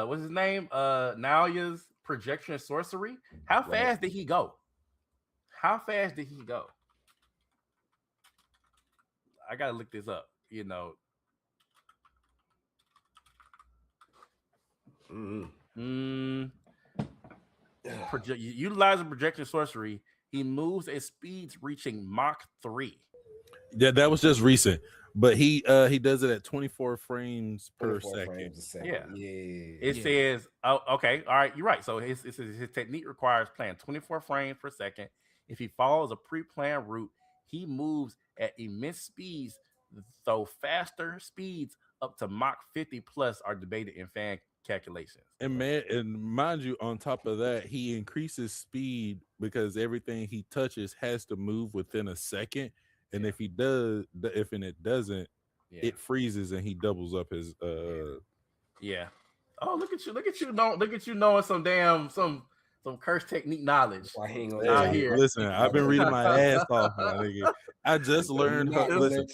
what's his name? Nalia's projection sorcery. How fast did he go? I gotta look this up. Utilizing projection sorcery, he moves at speeds reaching Mach 3.
Yeah, that was just recent. But he does it at 24 frames per second.
Yeah. It says, okay, all right, you're right. So his technique requires playing 24 frames per second. If he follows a pre-planned route, he moves at immense speeds, though faster speeds up to Mach 50 plus are debated in fan calculations.
And mind you, on top of that, he increases speed because everything he touches has to move within a second. And if it doesn't, it freezes and he doubles up his
Oh, look at you knowing some some curse technique knowledge.
Why he ain't
Out
gonna
here.
Listen, I've been reading my ass off, my nigga. I just learned her. Listen,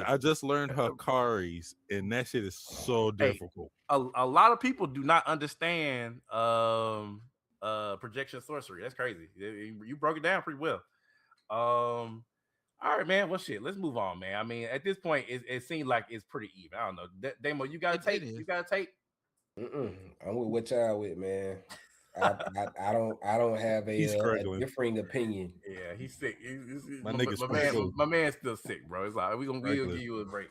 I just learned Hakaris, and that shit is so difficult.
A lot of people do not understand projection sorcery. That's crazy. You broke it down pretty well. All right, man. Well, shit. Let's move on, man. I mean, at this point, it seems like it's pretty even. I don't know. Damo, you got to take. You got to take.
I'm with what y'all with, man. I don't have a differing opinion.
Yeah, he's sick.
My
man's still sick, bro. It's like we'll give you a break.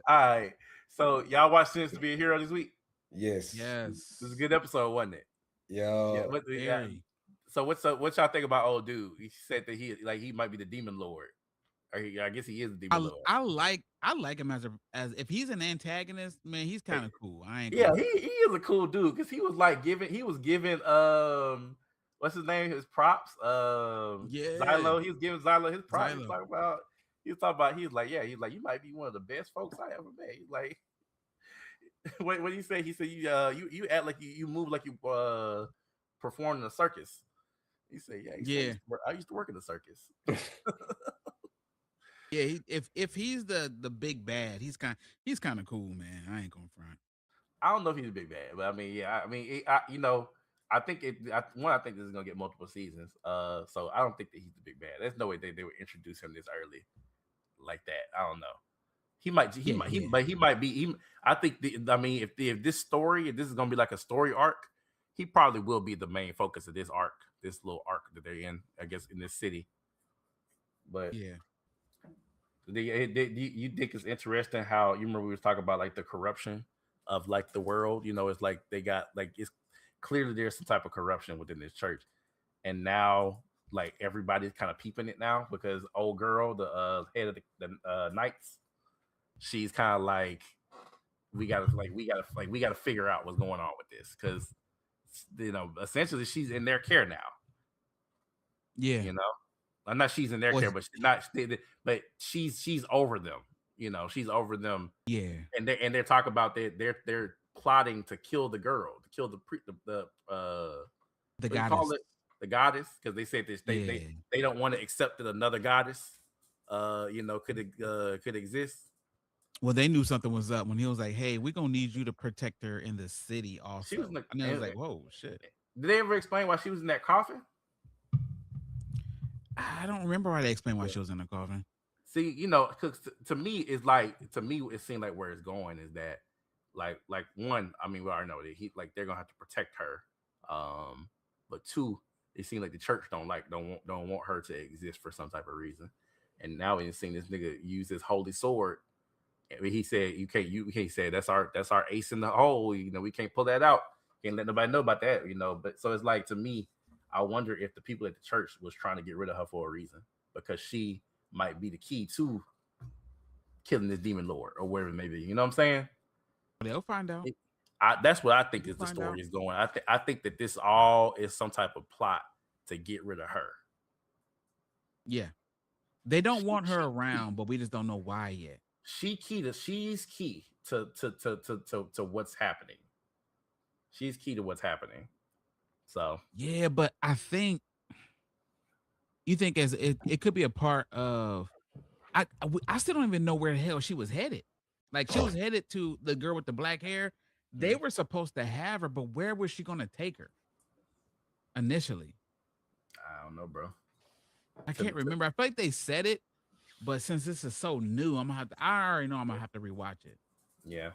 All right. So y'all watched Sense to Be a Hero this week?
Yes.
This is a good episode, wasn't it?
Yeah.
So what y'all think about old dude? He said that he might be the demon lord. I guess he is the demon lord.
I like him as if he's an antagonist, man, he's kind of cool.
He is a cool dude because he was giving what's his name, his props. Xylo. He was giving Xylo his props. He was like, you might be one of the best folks I ever met. He's like, what did he say? He said you act like you move like you perform in a circus. He said, I used to work in a circus.
Yeah, if he's the big bad, he's kind of cool, man. I ain't gonna front.
I don't know if he's a big bad, but I mean, I think this is gonna get multiple seasons. So I don't think that he's the big bad. There's no way they would introduce him this early like that. I don't know. He might be. I think if this story, if this is gonna be like a story arc, he probably will be the main focus of this arc, this little arc that they're in, I guess, in this city. But
yeah.
You think it's interesting how you remember we was talking about like the corruption of like the world? You know, it's like they got like it's clearly there's some type of corruption within this church, and now like everybody's kind of peeping it now because old girl, the head of the knights, she's kind of like we gotta figure out what's going on with this because essentially she's in their care now.
Yeah,
I'm not she's in their care, but she's not. But she's over them. She's over them.
Yeah,
and they're talking about they're plotting to kill the girl, to kill the
goddess.
The goddess, because they said this. They don't want to accept that another goddess, could exist.
Well, they knew something was up when he was like, "Hey, we're gonna need you to protect her in the city." Also,
she was
and I was like, "Whoa, shit!"
Did they ever explain why she was in that coffin?
I don't remember why they explained why she was in the coffin.
See, because to me, it seemed like where it's going is that, like one, I mean, we already know that they're gonna have to protect her. But two, it seemed like the church don't want her to exist for some type of reason. And now we've seen this nigga use his holy sword. And he said, "You can't say that's our ace in the hole. We can't pull that out. Can't let nobody know about that. But so it's like, to me, I wonder if the people at the church was trying to get rid of her for a reason, because she might be the key to killing this demon lord or whatever it may be. You know what I'm saying?
They'll find out.
That's what I think is the story is going. I think that this all is some type of plot to get rid of her.
Yeah, they don't want her around, but we just don't know why yet.
She's key to what's happening. She's key to what's happening. So
yeah, but I think it could be a part of. I still don't even know where the hell she was headed. Like, she was headed to the girl with the black hair. They were supposed to have her, but where was she going to take her initially?
I don't know, bro.
I can't remember. I feel like they said it, but since this is so new, I already know I'm gonna have to rewatch it.
Yeah.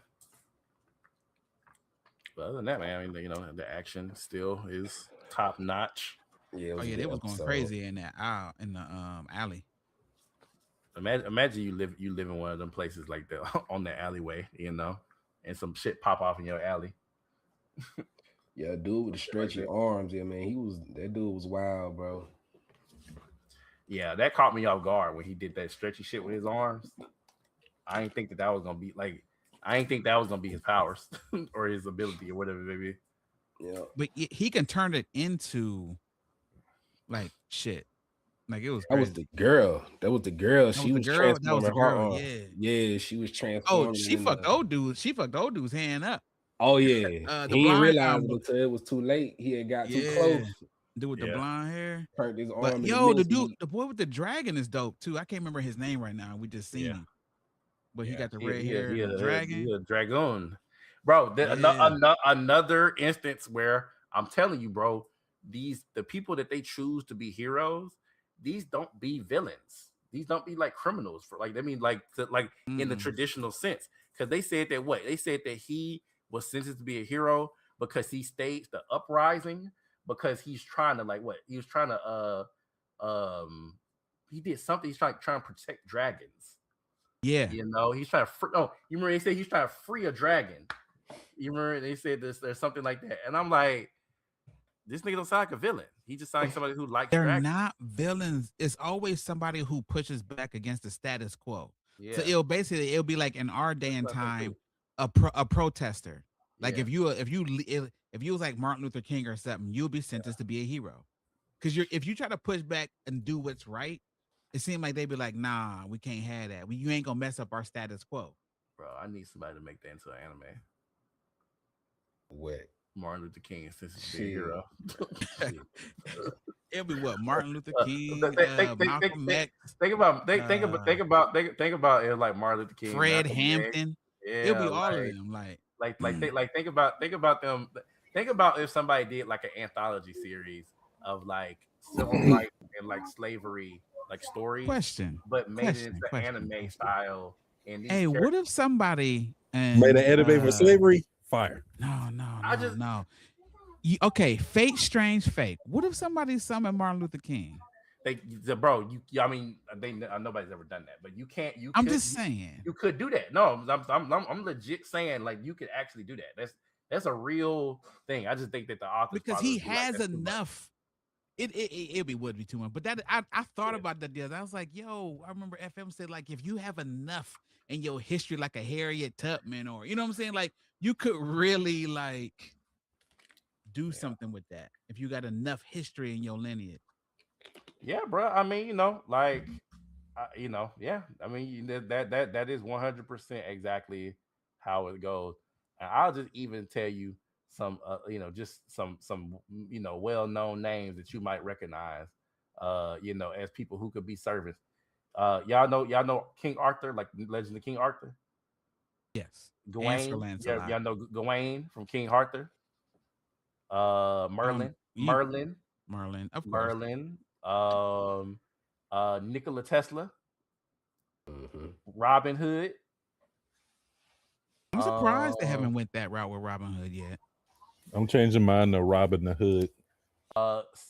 But other than that, man, I mean, the action still is top notch.
Yeah.
They was going crazy in that in the alley.
Imagine you live in one of them places like that on the alleyway, and some shit pop off in your alley.
Yeah, dude with the stretchy arms. Yeah, man, that dude was wild, bro.
Yeah, that caught me off guard when he did that stretchy shit with his arms. I didn't think that was gonna be like. I didn't think that was gonna be his powers or his ability or whatever, maybe.
Yeah,
but he can turn it into like shit. Like, it was
crazy. That was the girl. She was transforming her arm.
Yeah,
she was transforming.
Oh, she fucked old dude. She fucked old dude's hand up.
Oh yeah,
The
he didn't
blind.
realize it until it was too late. He had got too close.
Dude with the blonde hair.
Hurt his arm.
But
in
yo,
the
the boy with the dragon is dope too. I can't remember his name right now. We just seen him, but he got the red hair and the dragon.
He a dragoon, bro. Another instance where I'm telling you, bro, the people that they choose to be heroes, these don't be villains. These don't be like criminals for like. I mean, in the traditional sense, because they said that they said that he was sentenced to be a hero because he staged the uprising. Because he's trying to he was trying to he did something. He's trying to protect dragons.
Yeah,
he's trying to you remember they said he's trying to free a dragon. You remember they said there's something like that, and I'm like, this nigga don't sound like a villain. He just sounds like somebody who likes
they're
dragons.
not villains. It's always somebody who pushes back against the status quo.
Yeah.
So it'll be like in our day and time a protester. Like if you was like Martin Luther King or something, you'll be sentenced to be a hero. Because if you try to push back and do what's right, it seemed like they'd be like, nah, we can't have that. You ain't gonna mess up our status quo.
Bro, I need somebody to make that into an anime.
What?
Martin Luther King sentenced to be a hero.
It'll be what? Martin Luther King, Malcolm X.
Think about it like Martin Luther King,
Fred Hampton. It'll be all of them.
Think about them. Think about if somebody did like an anthology series of like civil rights and like slavery like stories. But made it into anime style. And
hey, what if somebody
made an anime for slavery? Fire.
No. Okay, Fate, Strange Fate. What if somebody summoned Martin Luther King?
Nobody's ever done that, but you can't.
I'm just saying
you could do that. No, I'm legit saying like you could actually do that. That's a real thing. I just think that the author
because he has enough. Would be too much. But that I thought about that the other. I was like, yo, I remember FM said like if you have enough in your history, like a Harriet Tubman, or you know what I'm saying, like you could really like do something with that if you got enough history in your lineage.
Yeah, bro. I mean, that is 100% exactly how it goes. And I'll just even tell you some, just some, well-known names that you might recognize, as people who could be servants. Y'all know King Arthur, like Legend of King Arthur.
Yes.
Gawain. Y'all know Gawain from King Arthur. Merlin,
of course.
Nikola Tesla, Robin Hood.
I'm surprised they haven't went that route with Robin Hood yet.
I'm changing mine to Robin the Hood.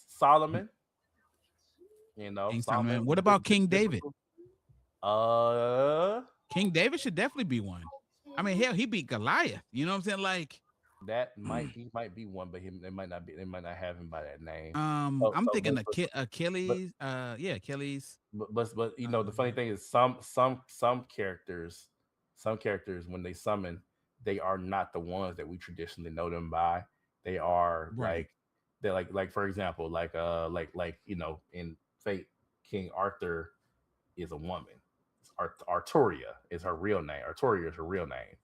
Solomon.
King Solomon. What about King David? King David should definitely be one. I mean, hell, he beat Goliath. You know what I'm saying? Like
that might be one, but they might not have him by that name.
I'm thinking Achilles. Achilles.
But the funny thing is some characters when they summon, they are not the ones that we traditionally know them by. They are like for example, in Fate, King Arthur is a woman. Arturia is her real name. Arturia is her real name.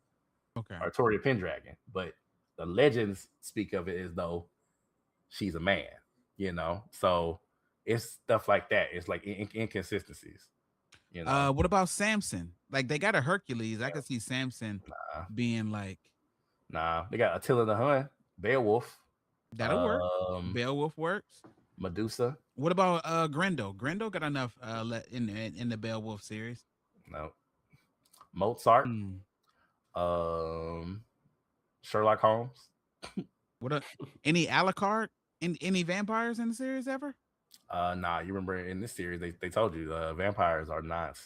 Okay.
Arturia Pendragon, but the legends speak of it as though she's a man, So it's stuff like that. It's like inconsistencies.
What about Samson? Like they got a Hercules. I could see Samson being like.
Nah, they got Attila the Hun, Beowulf.
That'll work. Beowulf works.
Medusa.
What about Grendel? Grendel got enough in the Beowulf series.
No. Mozart. Sherlock Holmes.
Any Alucard? Any vampires in the series ever?
Nah, you remember in this series they told you vampires are not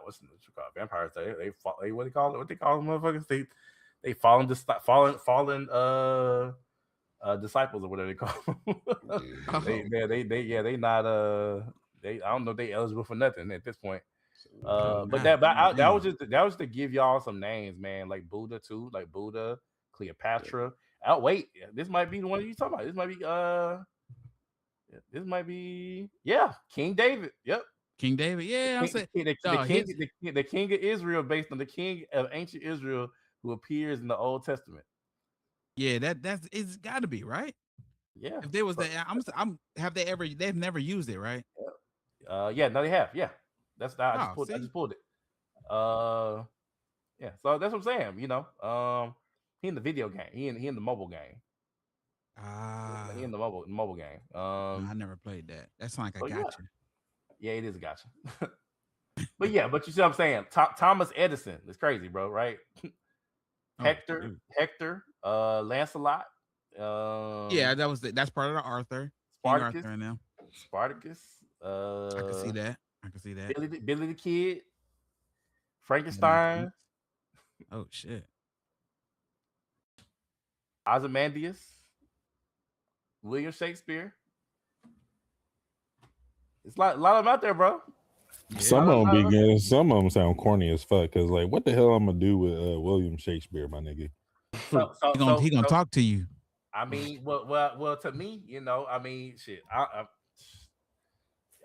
what's you call it? Vampires. They what they call them motherfuckers. They fallen disciples or whatever they call them. They not I don't know if they eligible for nothing at this point. That was to give y'all some names, man, like Buddha too, like Buddha, Cleopatra. Wait, this might be the one you talking about. This might be King David. Yep.
King David. Yeah,
the king of Israel, based on the king of ancient Israel, who appears in the Old Testament.
Yeah, that's it's got to be right.
Yeah.
If there was that, have they ever? They've never used it, right?
Yeah, no, they have. Yeah, that's I just
Oh,
pulled. I
see?
just pulled it. Yeah. So that's what I'm saying. He in the video game. He in the mobile game. He in the mobile game.
No, I never played that. That sounds like a
So yeah,
gotcha.
yeah, it is a gotcha. But you see what I'm saying? Thomas Edison. It's crazy, bro. Right?
Oh, shoot.
Hector, Lancelot,
Yeah, that's part of the Arthur, King
Spartacus,
Arthur, and them.
Spartacus.
I can see that. I can see that.
Billy the Kid,
That makes
Frankenstein,
sense. Oh shit.
Ozymandias, William Shakespeare. It's a lot of them out there, bro.
Yeah.
Some of them be good. Some of them sound corny as fuck. Cause like, what the hell I'm gonna do with William Shakespeare, my nigga?
He gonna talk to you.
I mean, well, to me, I mean, shit.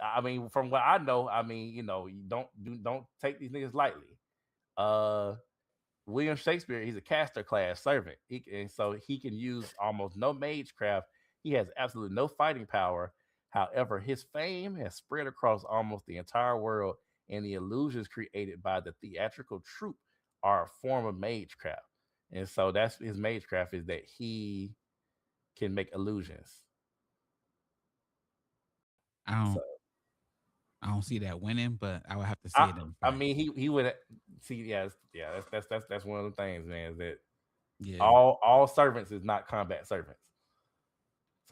I mean, from what I know, I mean, you don't take these niggas lightly. William Shakespeare, he's a caster class servant, so he can use almost no magecraft. He has absolutely no fighting power. However, his fame has spread across almost the entire world, and the illusions created by the theatrical troupe are a form of magecraft. And so that's his magecraft, is that he can make illusions.
I don't see that winning, but I would have to see it.
I mean, he would see. Yeah, that's one of the things, man. Is that
yeah,
all servants is not combat servants.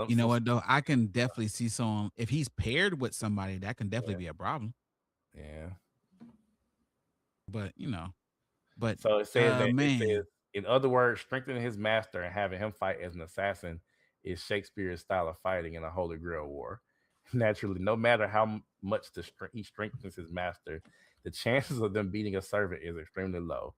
You know what though? I can definitely see someone, if he's paired with somebody, that can definitely be a problem.
Yeah.
But
so it says that
man.
It says, in other words, strengthening his master and having him fight as an assassin is Shakespeare's style of fighting in a Holy Grail war. Naturally, no matter how much he strengthens his master, the chances of them beating a servant is extremely low.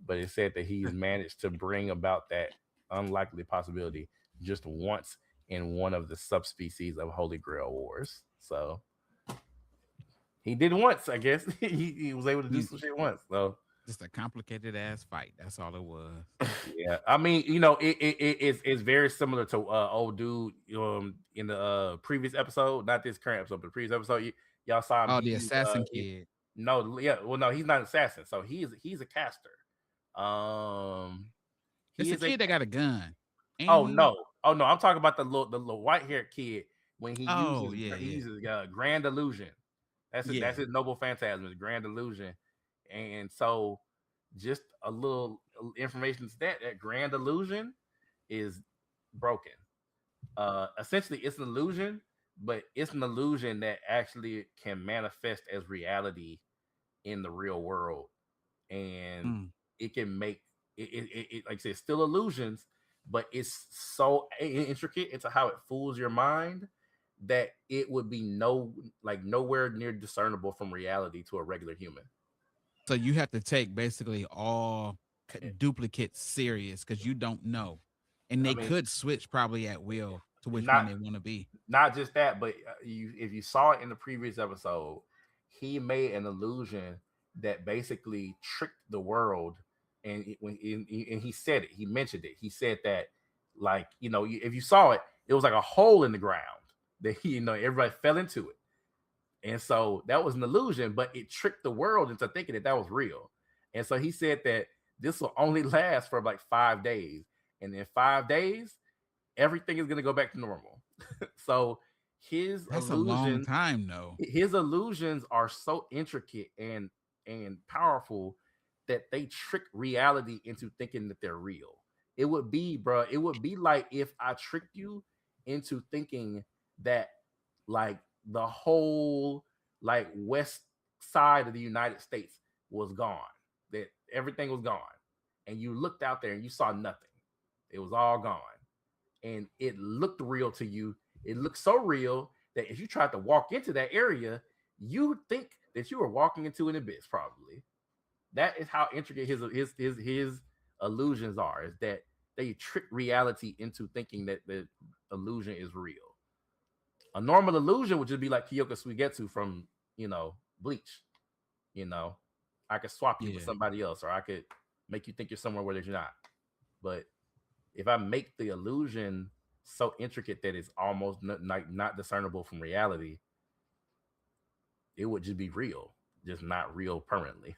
But it said that he's managed to bring about that unlikely possibility just once in one of the subspecies of Holy Grail wars. So he did once, I guess. he was able to do some shit once. So
just a complicated ass fight. That's all it was.
Yeah, I mean, it's very similar to old dude in the previous episode, not this current episode, but the previous episode. Y'all saw him.
Oh, the assassin kid.
No, he's not an assassin. So he's a caster.
It's a kid that got a gun.
No, I'm talking about the little white haired kid when he uses Grand Illusion. That's his noble phantasm, his Grand Illusion, and so just a little information is that Grand Illusion is broken. Essentially, it's an illusion, but it's an illusion that actually can manifest as reality in the real world, and it can make it like I said, still illusions, but it's so intricate into how it fools your mind that it would be nowhere near discernible from reality to a regular human.
So you have to take basically all duplicates serious because you don't know, and they could switch probably at will to which one they want to be.
Not just that, but if you saw it in the previous episode, he made an illusion that basically tricked the world, and he said it. He mentioned it. He said that, if you saw it, it was like a hole in the ground that everybody fell into it. And so that was an illusion, but it tricked the world into thinking that was real. And so he said that this will only last for like 5 days. And in 5 days, everything is going to go back to normal. So
that's a long time, though.
His illusions are so intricate and powerful that they trick reality into thinking that they're real. It would be like if I tricked you into thinking that like the whole west side of the United States was gone, that everything was gone, and you looked out there and you saw nothing. It was all gone, and it looked real to you. It looked so real that if you tried to walk into that area, you would think that you were walking into an abyss. Probably that is how intricate his illusions are. Is that they trick reality into thinking that the illusion is real. A normal illusion would just be like Kyoko Suigetsu from, Bleach. I could swap you with somebody else, or I could, make you think you're somewhere where you're not. But if I make the illusion so intricate that it's almost not discernible from reality, it would just be real, just not real permanently.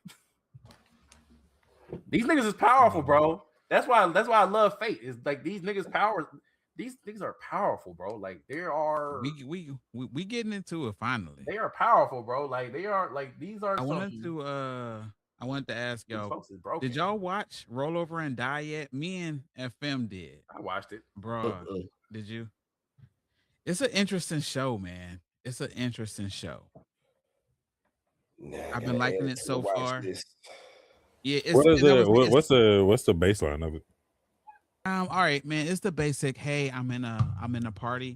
These niggas is powerful, bro. That's why I love Fate. It's like these niggas power. These niggas are powerful, bro. Like they are.
We getting into it finally.
They are powerful, bro. Like they are. Like these are.
I wanted to ask y'all. Did y'all watch Roll Over and Die yet? Me and FM did.
I watched it,
bro. Did you? It's an interesting show, man. It's an interesting show.
Nah,
I've been liking it so far. Yeah,
what is it? What's the baseline of it?
All right, man. It's the basic. Hey, I'm in a party,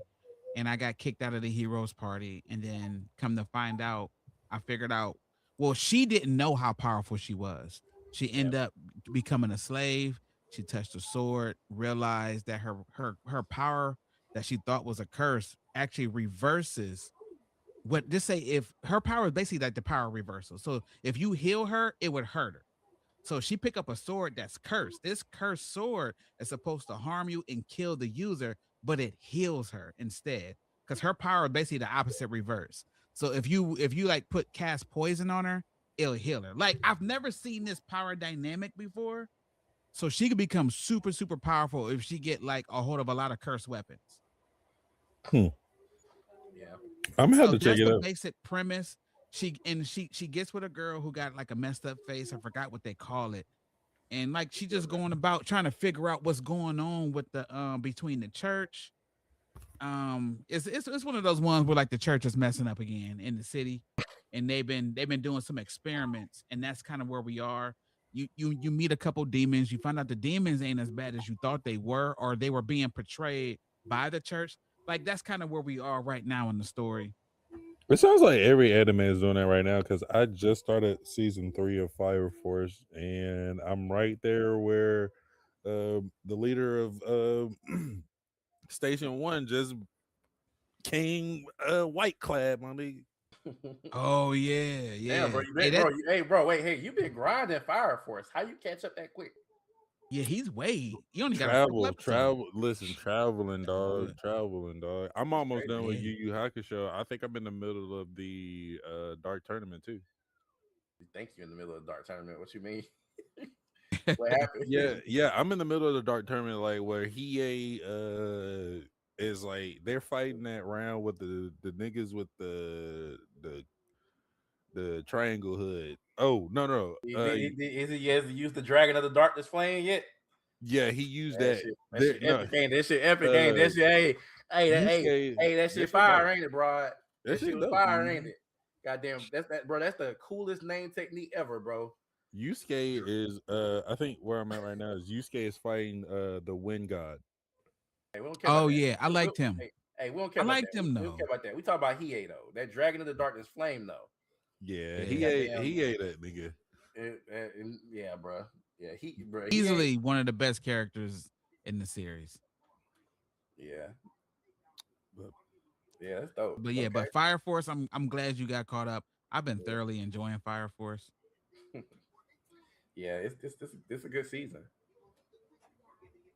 and I got kicked out of the heroes party, and then come to find out, I figured out. Well, she didn't know how powerful she was. She ended up becoming a slave. She touched a sword, realized that her power that she thought was a curse actually reverses. What just say if her power is basically like the power reversal. So if you heal her, it would hurt her. So she pick up a sword that's cursed. This cursed sword is supposed to harm you and kill the user, but it heals her instead because her power is basically the opposite reverse. So if you like cast poison on her, it'll heal her. Like I've never seen this power dynamic before. So she could become super, super powerful if she get like a hold of a lot of cursed weapons.
Yeah,
I'm gonna have to check it out.
Basic premise. She gets with a girl who got like a messed up face. I forgot what they call it. And like she just going about trying to figure out what's going on with the between the church. It's one of those ones where like the church is messing up again in the city, and they've been doing some experiments, and that's kind of where we are. You meet a couple demons. You find out the demons ain't as bad as you thought they were, or they were being portrayed by the church. Like that's kind of where we are right now in the story.
It sounds like every anime is doing that right now because I just started season 3 of Fire Force, and I'm right there where the leader of Station 1 just came white clad, my nigga.
Oh yeah.
Damn, bro, you've been grinding Fire Force. How you catch up that quick?
Yeah, he's way. You only got
travel. Listen, traveling, dog. I'm almost done with Yu Yu Hakusho. I think I'm in the middle of the Dark Tournament too.
You think you're in the middle of the Dark Tournament? What you mean? What happened?
Yeah. I'm in the middle of the Dark Tournament, like where he is like they're fighting that round with the niggas with the triangle hood. Oh no.
Is he used the Dragon of the Darkness Flame yet?
Yeah, he used that.
That shit epic game. That shit, that shit fire, ain't it, bro? That shit was fire, ain't it? Goddamn, that's the coolest name technique ever, bro.
Yusuke is I think where I'm at right now is Yusuke is fighting the Wind God.
Hey, we don't care about that.
Yeah, I liked him.
Hey, we don't care about that. We don't care about that. We talk about Hiei though. That Dragon of the Darkness Flame though.
Yeah, he ate that nigga.
Yeah, bro. Yeah,
easily one of the best characters in the series.
Yeah. Yeah, that's dope.
But yeah, but Fire Force, I'm glad you got caught up. I've been thoroughly enjoying Fire Force.
Yeah, it's a good season.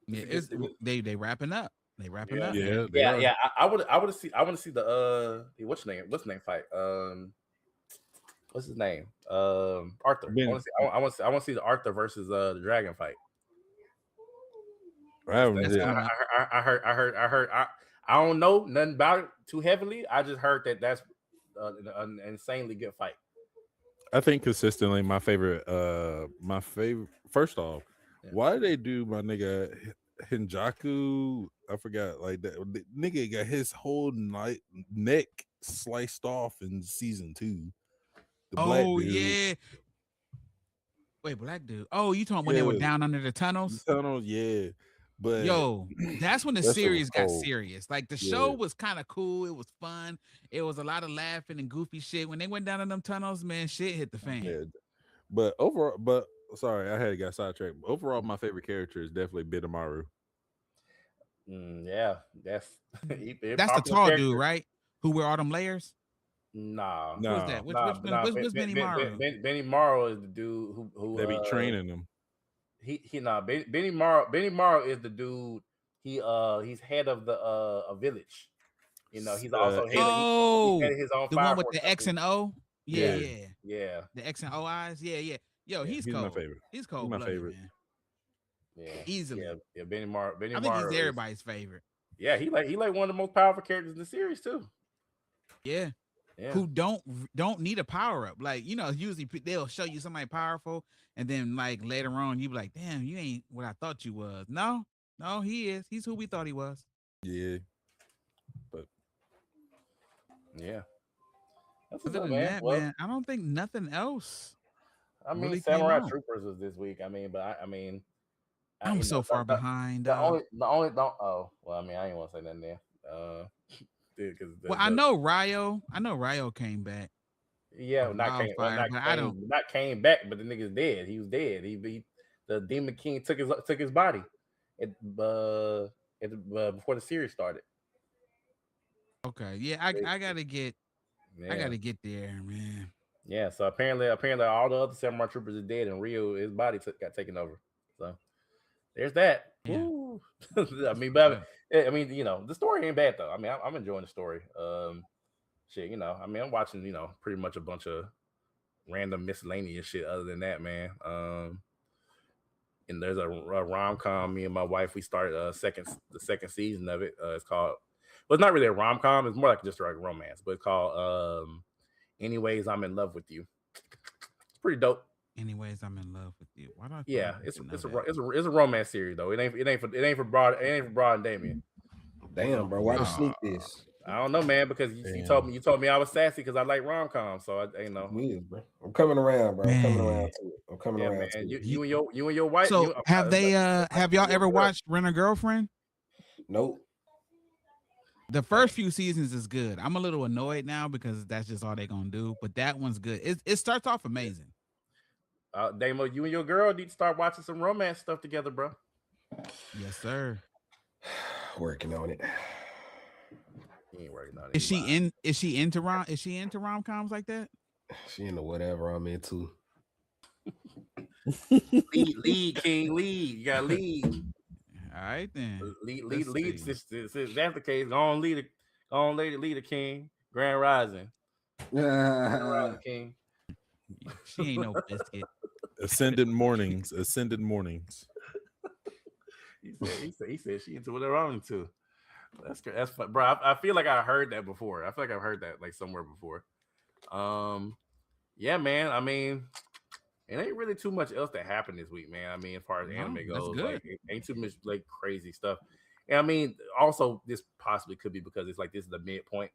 They wrapping up. They wrapping up.
Yeah. I want to see the what's his name fight. What's his name? Arthur. I want to see the Arthur versus the Dragon fight. I heard. I don't know nothing about it too heavily. I just heard that's an insanely good fight.
I think consistently my favorite. First off, why did they do my nigga Hinjaku? I forgot. Like that the nigga got his whole neck sliced off in season 2.
Black dude. Yeah. Wait, black dude. Oh, you talking when they were down under the tunnels?
Yeah. But
yo, that's when the series got serious. Like the show was kind of cool. It was fun. It was a lot of laughing and goofy shit. When they went down in them tunnels, man, shit hit the fan.
Yeah. But sorry, I got sidetracked. Overall, my favorite character is definitely Bidamaru.
Yeah, that's
the tall dude, right? Who wear all them layers?
Nah.
Who's that? Which Benimaru?
Benimaru is the dude who
they be training them.
Benny Morrow is the dude. He's head of a village. He's also he's head of his own
the
fire
one with
force
the X
company.
and O.
Yeah.
Yeah.
The X and O eyes. Yeah. Yo, he's
He's my
cold.
favorite.
He's
He's
cold
my
blooded,
favorite.
man.
Yeah.
Easily.
Yeah. Benny Morrow.
I think he's everybody's favorite.
Yeah, he like one of the most powerful characters in the series too.
Yeah. Who don't need a power up. Like, usually they'll show you somebody powerful, and then like later on you be like, damn, you ain't what I thought you was. No, he is. He's who we thought he was.
Yeah. But
yeah. That's
Other
what's up,
than
man.
that,
Well,
man, I don't think nothing else.
I mean,
really came
Samurai
out.
Troopers was this week. I mean, but
I'm so far behind.
The only oh well, I mean, I ain't want to say nothing there.
I know Ryo. Came back.
Yeah, not came back, but the nigga's dead. He was dead. The Demon King took his body before the series started.
Okay, yeah, I gotta get there, man.
Yeah, so apparently all the other Samurai Troopers are dead, and Ryo, his body got taken over. So there's that.
Yeah.
I mean, but the story ain't bad though. I mean, I'm enjoying the story. Shit, I mean, I'm watching, pretty much a bunch of random miscellaneous shit. Other than that, man, and there's a rom-com. Me and my wife, we started the second season of it. It's called. Well, it's not really a rom-com. It's more like just like romance, but it's called Anyways, I'm in Love with You. It's pretty dope.
Anyways, I'm in love with you. Why do I?
Yeah, it's a romance series though. It ain't for Broad and Damien.
Damn, bro, why the sneak this?
I don't know, man, because you told me I was sassy because I like rom-com, so
Weird, bro. I'm coming around, bro. I'm coming around to it. I'm coming around
man.
to it.
You and your wife.
So have y'all ever watched Rent a Girlfriend?
Nope.
The first few seasons is good. I'm a little annoyed now because that's just all they're gonna do, but that one's good. It starts off amazing.
Damo, you and your girl need to start watching some romance stuff together, bro.
Yes, sir.
Working on it.
He ain't working on it.
Is she into rom-coms like that?
She into whatever I'm into.
lead, King, lead. You gotta lead.
All right then.
Lead. Since that's the case, go on, lead the King. Grand Rising. Grand Rising, King.
She ain't no biscuit.
Ascendant mornings.
He said she into whatever I'm into. That's fun, bro. I feel like I heard that before. I feel like I've heard that like somewhere before. Yeah, man. I mean, it ain't really too much else that happened this week, man. I mean, as far as anime goes, like it ain't too much like crazy stuff. And I mean, also this possibly could be because it's like this is the midpoint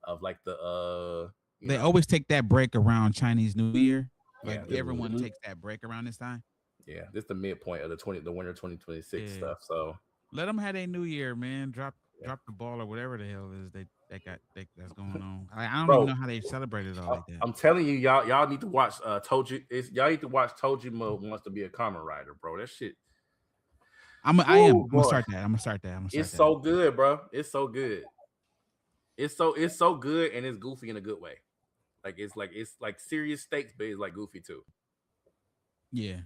of like the
they always take that break around Chinese New Year. Like everyone
mm-hmm.
takes that break around this time.
Yeah, this is the midpoint of the winter 2026 stuff. So
let them have a New Year, man. Drop the ball or whatever the hell is that's going on. I don't even know how they celebrated all like that.
I'm telling you, y'all need to watch Toji. Y'all need to watch Tojima Wants to Be a Kamen Rider, bro. That shit.
I'm gonna start that.
It's so good, bro. It's so good. It's so good, and it's goofy in a good way. It's like serious stakes, but it's like goofy too.
Yeah.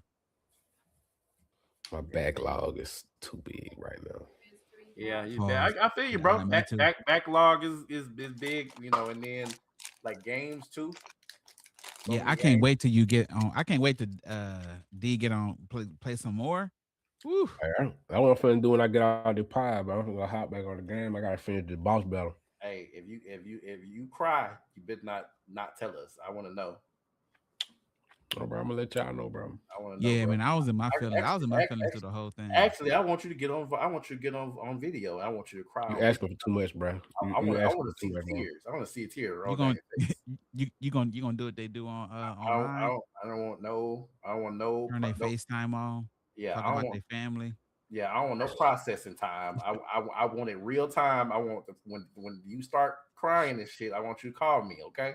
My backlog is too big right now.
Yeah, I feel you, bro. Backlog is big, and then like games too.
Yeah, I can't wait till you get on. I can't wait to D get on play some more. Woo.
I want to do when I get out the pie, but I'm gonna hop back on the game. I gotta finish the boss battle.
Hey, if you cry, you better not tell us. I want to know.
Oh, bro, I'm gonna let y'all know, bro.
I want to know.
Yeah,
bro.
man, I was in my feelings. I was in my feelings through the whole thing.
Actually, I want you to get on. I want you to get on video. I want you to cry.
You asking for too much, bro.
I want to see tears. I want to see a tear.
You gonna do what they do on online?
I don't want no. I want no.
Turn their FaceTime on.
Yeah,
talk about their family.
Yeah, I don't want no processing time. I want it real time. I want when you start crying and shit. I want you to call me, okay?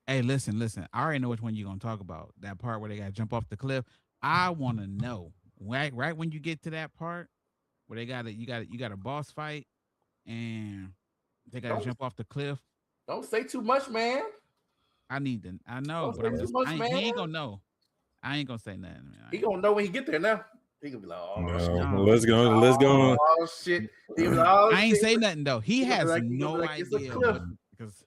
Hey, listen. I already know which one you're gonna talk about. That part where they gotta jump off the cliff. I want to know right when you get to that part where you got a boss fight and they gotta jump off the cliff.
Don't say too much, man.
I know, but he ain't gonna know. I ain't gonna say nothing, man.
He gonna know when he get there now. He gonna be like, oh shit,
No,
No.
let's go. Let's go.
oh shit. He was like, oh
I ain't
shit.
say nothing though. He
He gonna be
has
like, he gonna be
no
like, it's a
idea
cliff.
because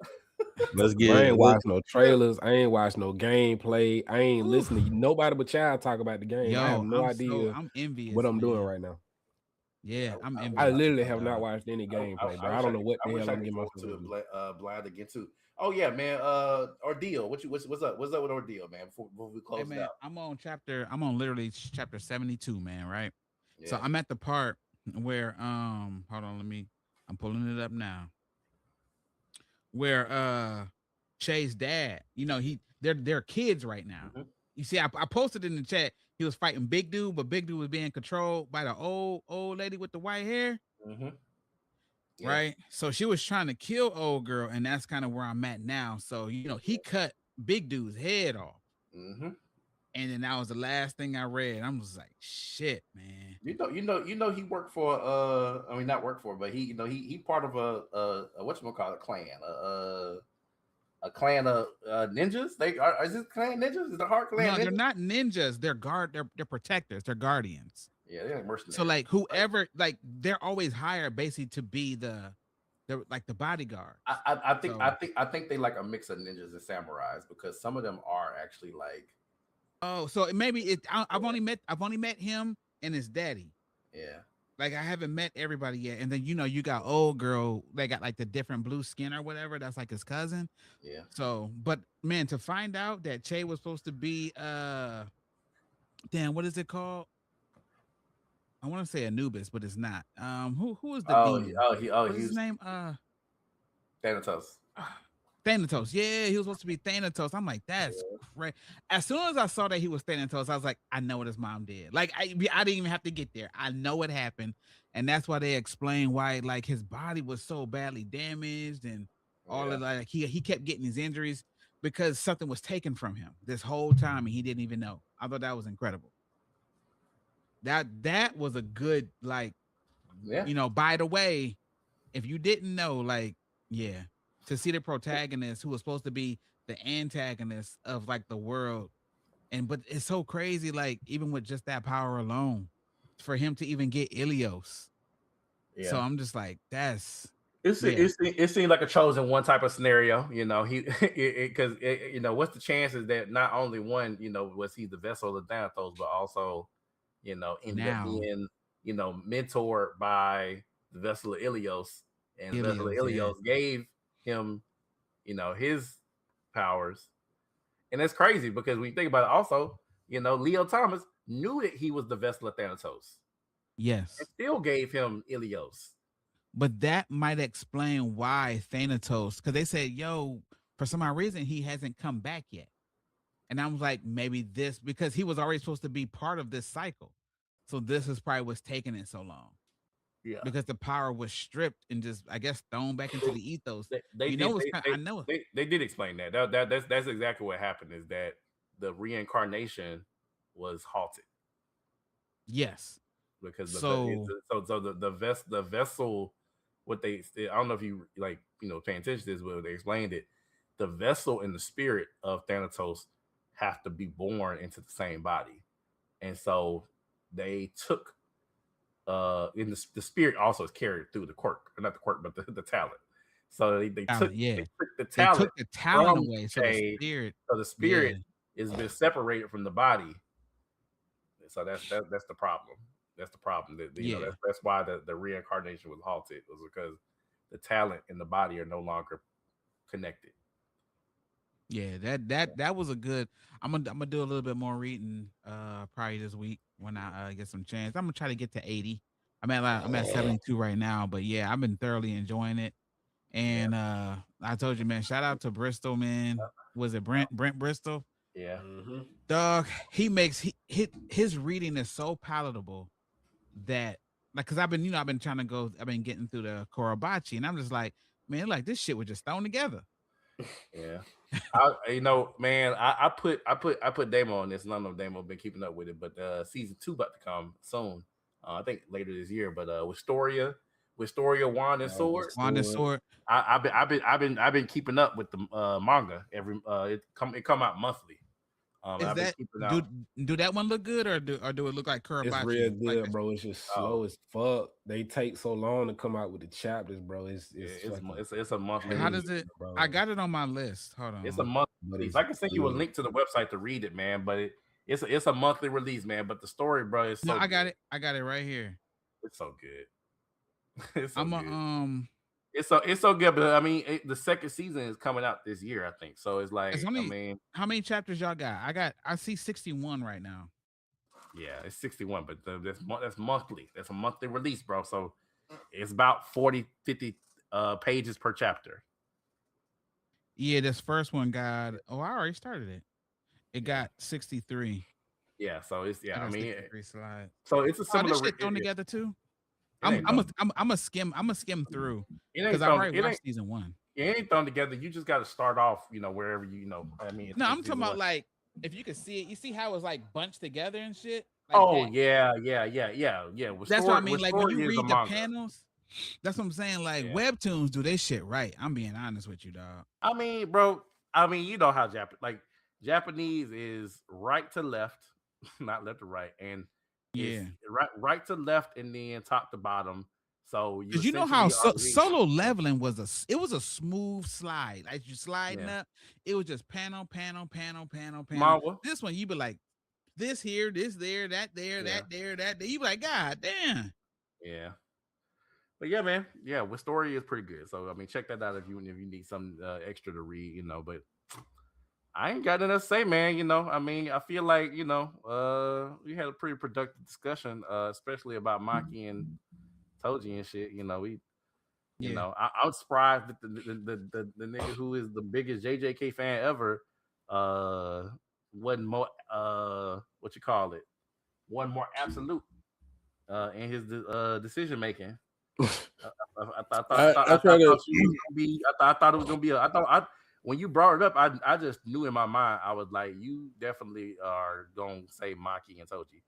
Let's
I
get.
ain't watched no trailers. I ain't watched no gameplay. I ain't
Oof.
listening to nobody but y'all talk about the game. I have
yo,
no idea
I'm envious.
what I'm doing
man.
right now.
Yeah, I'm
I
envious.
literally
my
have not
dog.
watched any gameplay, bro.
wish
I don't know what
I
the
wish
hell
I
I'm
could
getting
go
myself
to
into.
Blind again too. Oh yeah, man. Ordeal. What's up? What's up with Ordeal, man? Before we
Hey
close it
man,
out.
I'm on literally chapter 72, man, right? So
Yeah.
I'm at the part where hold on, I'm pulling it up now. Where Che's dad, they're kids right now.
Mhm.
You see, I posted in the chat, he was fighting Big Dude, but Big Dude was being controlled by the old lady with the white hair.
Mm-hmm. Yeah.
Right. So she was trying to kill old girl, and that's kind of where I'm at now. So, he cut Big Dude's head off.
Mm-hmm.
And then that was the last thing I read. I'm just like, shit, man.
He worked for I mean not work for, but he part of a whatchamacallit clan. A clan of ninjas. Is this clan ninjas? Is the Heart clan
No,
ninjas?
they're not ninjas. They're protectors. They're guardians.
Yeah, they're like mercenaries.
So like whoever, like they're always hired basically to be the bodyguard.
I think they like a mix of ninjas and samurais because some of them are actually like
Oh, so maybe I've only met him and his daddy.
yeah.
Like I haven't met everybody yet. And then you got old girl, they got like the different blue skin or whatever. That's like his cousin.
Yeah.
So, but man, to find out that Che was supposed to be damn, what is it called? I want to say Anubis, but it's not. Who is the demon? What's his name?
Thanatos.
Thanatos. Yeah, he was supposed to be Thanatos. I'm like, that's great. As soon as I saw that he was Thanatos, I was like, I know what his mom did. Like, I didn't even have to get there. I know what happened, and that's why they explain why like his body was so badly damaged and all of like he kept getting his injuries because something was taken from him this whole time and he didn't even know. I thought that was incredible. That was a good like, by the way, if you didn't know, like, yeah, to see the protagonist who was supposed to be the antagonist of like the world, but it's so crazy, like even with just that power alone, for him to even get Ilios. Yeah. So I'm just like, it
seemed like a chosen one type of scenario, he because what's the chances that not only one, was he the vessel of Thanatos, but also, ended up being, mentored by the vessel of Ilios. And vessel of Ilios gave him, his powers. And that's crazy because when you think about it, also, Leo Thomas knew that he was the vessel of Thanatos.
Yes.
And still gave him Ilios.
But that might explain why Thanatos, because they said, for some odd reason, he hasn't come back yet. And I was like, maybe this, because he was already supposed to be part of this cycle. So this is probably what's taking it so long. Yeah. Because the power was stripped and just, I guess, thrown back into the ethos.
They did explain that. That's exactly what happened, is that the reincarnation was halted.
Yes.
Because the vessel, what I don't know if you paying attention to this, but they explained it. The vessel and the spirit of Thanatos have to be born into the same body. And so they took in the spirit also is carried through the quirk, or not the quirk, but the talent. So they took the talent
away. So
the spirit has been separated from the body. So that's the problem. That's the problem. That's why the reincarnation was halted, was because the talent and the body are no longer connected.
Yeah, that was a good. I'm gonna do a little bit more reading probably this week when I get some chance. I'm gonna try to get to 80. I'm at 72 right now, but yeah, I've been thoroughly enjoying it. And I told you, man, shout out to Bristol, man. Was it Brent Bristol?
Yeah.
Mm-hmm.
Dog, he makes his reading is so palatable that, like, because I've been trying to go, I've been getting through the Korobachi, and I'm just like, man, like this shit was just thrown together.
Yeah. I put Damo on this, and I don't know if Damo been keeping up with it, but season 2 about to come soon. I think later this year. But Wistoria, Wand and Sword. I've been keeping up with the manga. It come out monthly.
Is
I've been
that
keeping out.
do that one look good or do it look like
It's
Kurabachi?
real
Like
good, bro. It's just
Oh.
slow as fuck. They take so long to come out with the chapters, bro. It's
a monthly.
how
release,
does it?
bro.
I got it on my list. Hold on.
It's a monthly
But
release.
it's
I can send you a
good.
link to the website to read it, man. But it's a monthly release, man. But the story, bro, is so
No, I got
good.
it. I got it right here.
It's so good. It's so
I'm
good. It's so good. But I mean, the second season is coming out this year, I think. So it's like,
it's only how many chapters y'all got? I see 61 right now.
yeah, it's 61, but that's monthly. That's a monthly release, bro. So it's about 40, 50 pages per chapter.
Yeah, this first one got. Oh, I already started it. It got 63.
Yeah, so it's
I
I
got
mean,
63 slides.
so it's a
Oh,
similar.
this shit thrown together too.
It ain't
I'm a skim through
It
because
ain't
I've
thrown.
already
It
watched
ain't.
season 1.
It ain't thrown together. You just got to start off, wherever I mean,
No, I'm talking about like if you can see it. You see how it's like bunched together and shit. Like
oh
that.
yeah.
That's what I mean. Like when you read the
manga.
panels, that's what I'm saying. Like
Yeah.
webtoons do they shit right. I'm being honest with you, dog.
I mean, bro. I mean, you know how Japanese is right to left, not left to right, and
Yeah.
it's right to left, and then top to bottom. So you
Because you know how
essentially are reading-
solo leveling was a smooth slide. Like you sliding up, it was just panel.
Manga.
This one you be like, this here, this there, that there, that there, that there. You be like, God damn.
Yeah. But yeah, man. Yeah, with story is pretty good. So I mean, check that out if you need some extra to read, But I ain't got nothing to say, man. I mean, I feel like we had a pretty productive discussion, especially about Maki and Toji and shit. I'm surprised that the nigga who is the biggest JJK fan ever wasn't more wasn't more absolute in his decision making. I thought it was gonna be. When you brought it up, I just knew in my mind, I was like, you definitely are gonna say Maki and Toji.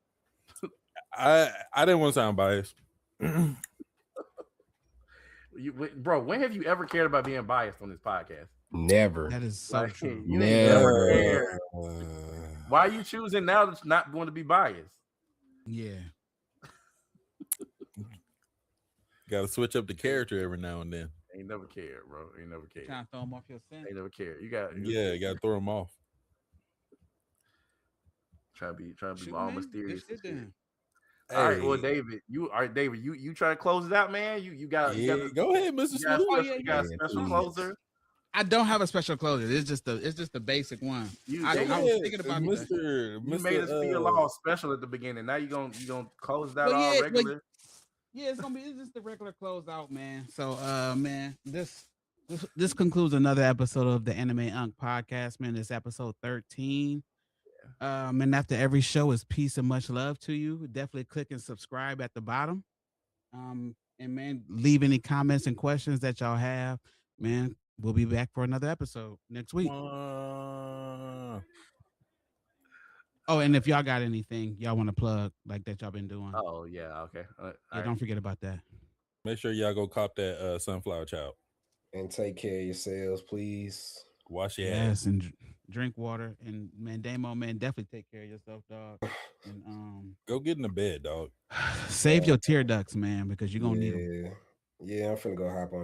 I didn't want to sound biased.
Bro, when have you ever cared about being biased on this podcast?
Never.
That is so true.
You ain't never
Never.
cared. Why are you choosing now that's not going to be biased?
Yeah.
Got to switch up the character every now and then.
Ain't never cared, bro. Ain't never cared.
Trying to throw them off your scent.
Ain't never cared. You got
you got to throw them off.
Try to be all mysterious.
Hey.
All right, well, David, you try to close it out, man. You got
go ahead, Mr. Smooth.
You got a special closer.
I don't have a special closer. It's just the basic one. I was thinking about
Mr.
You made us feel all special at the beginning. Now you gonna close that all regular.
Yeah, it's just the regular closeout, man. So man, this concludes another episode of the Anime Unk podcast, man. It's episode 13. And after every show is peace and much love to you. Definitely click and subscribe at the bottom. And man, leave any comments and questions that y'all have. Man, we'll be back for another episode next week. Oh, and if y'all got anything y'all want to plug like that y'all been doing.
Oh yeah, okay.
Don't forget about that.
Make sure y'all go cop that sunflower child.
And take care of yourselves, please.
Wash your ass
and drink water. And man, Damo, man, definitely take care of yourself, dog. And
go get in the bed, dog.
Save your tear ducts, man, because you're gonna need them.
Yeah, I'm finna go hop on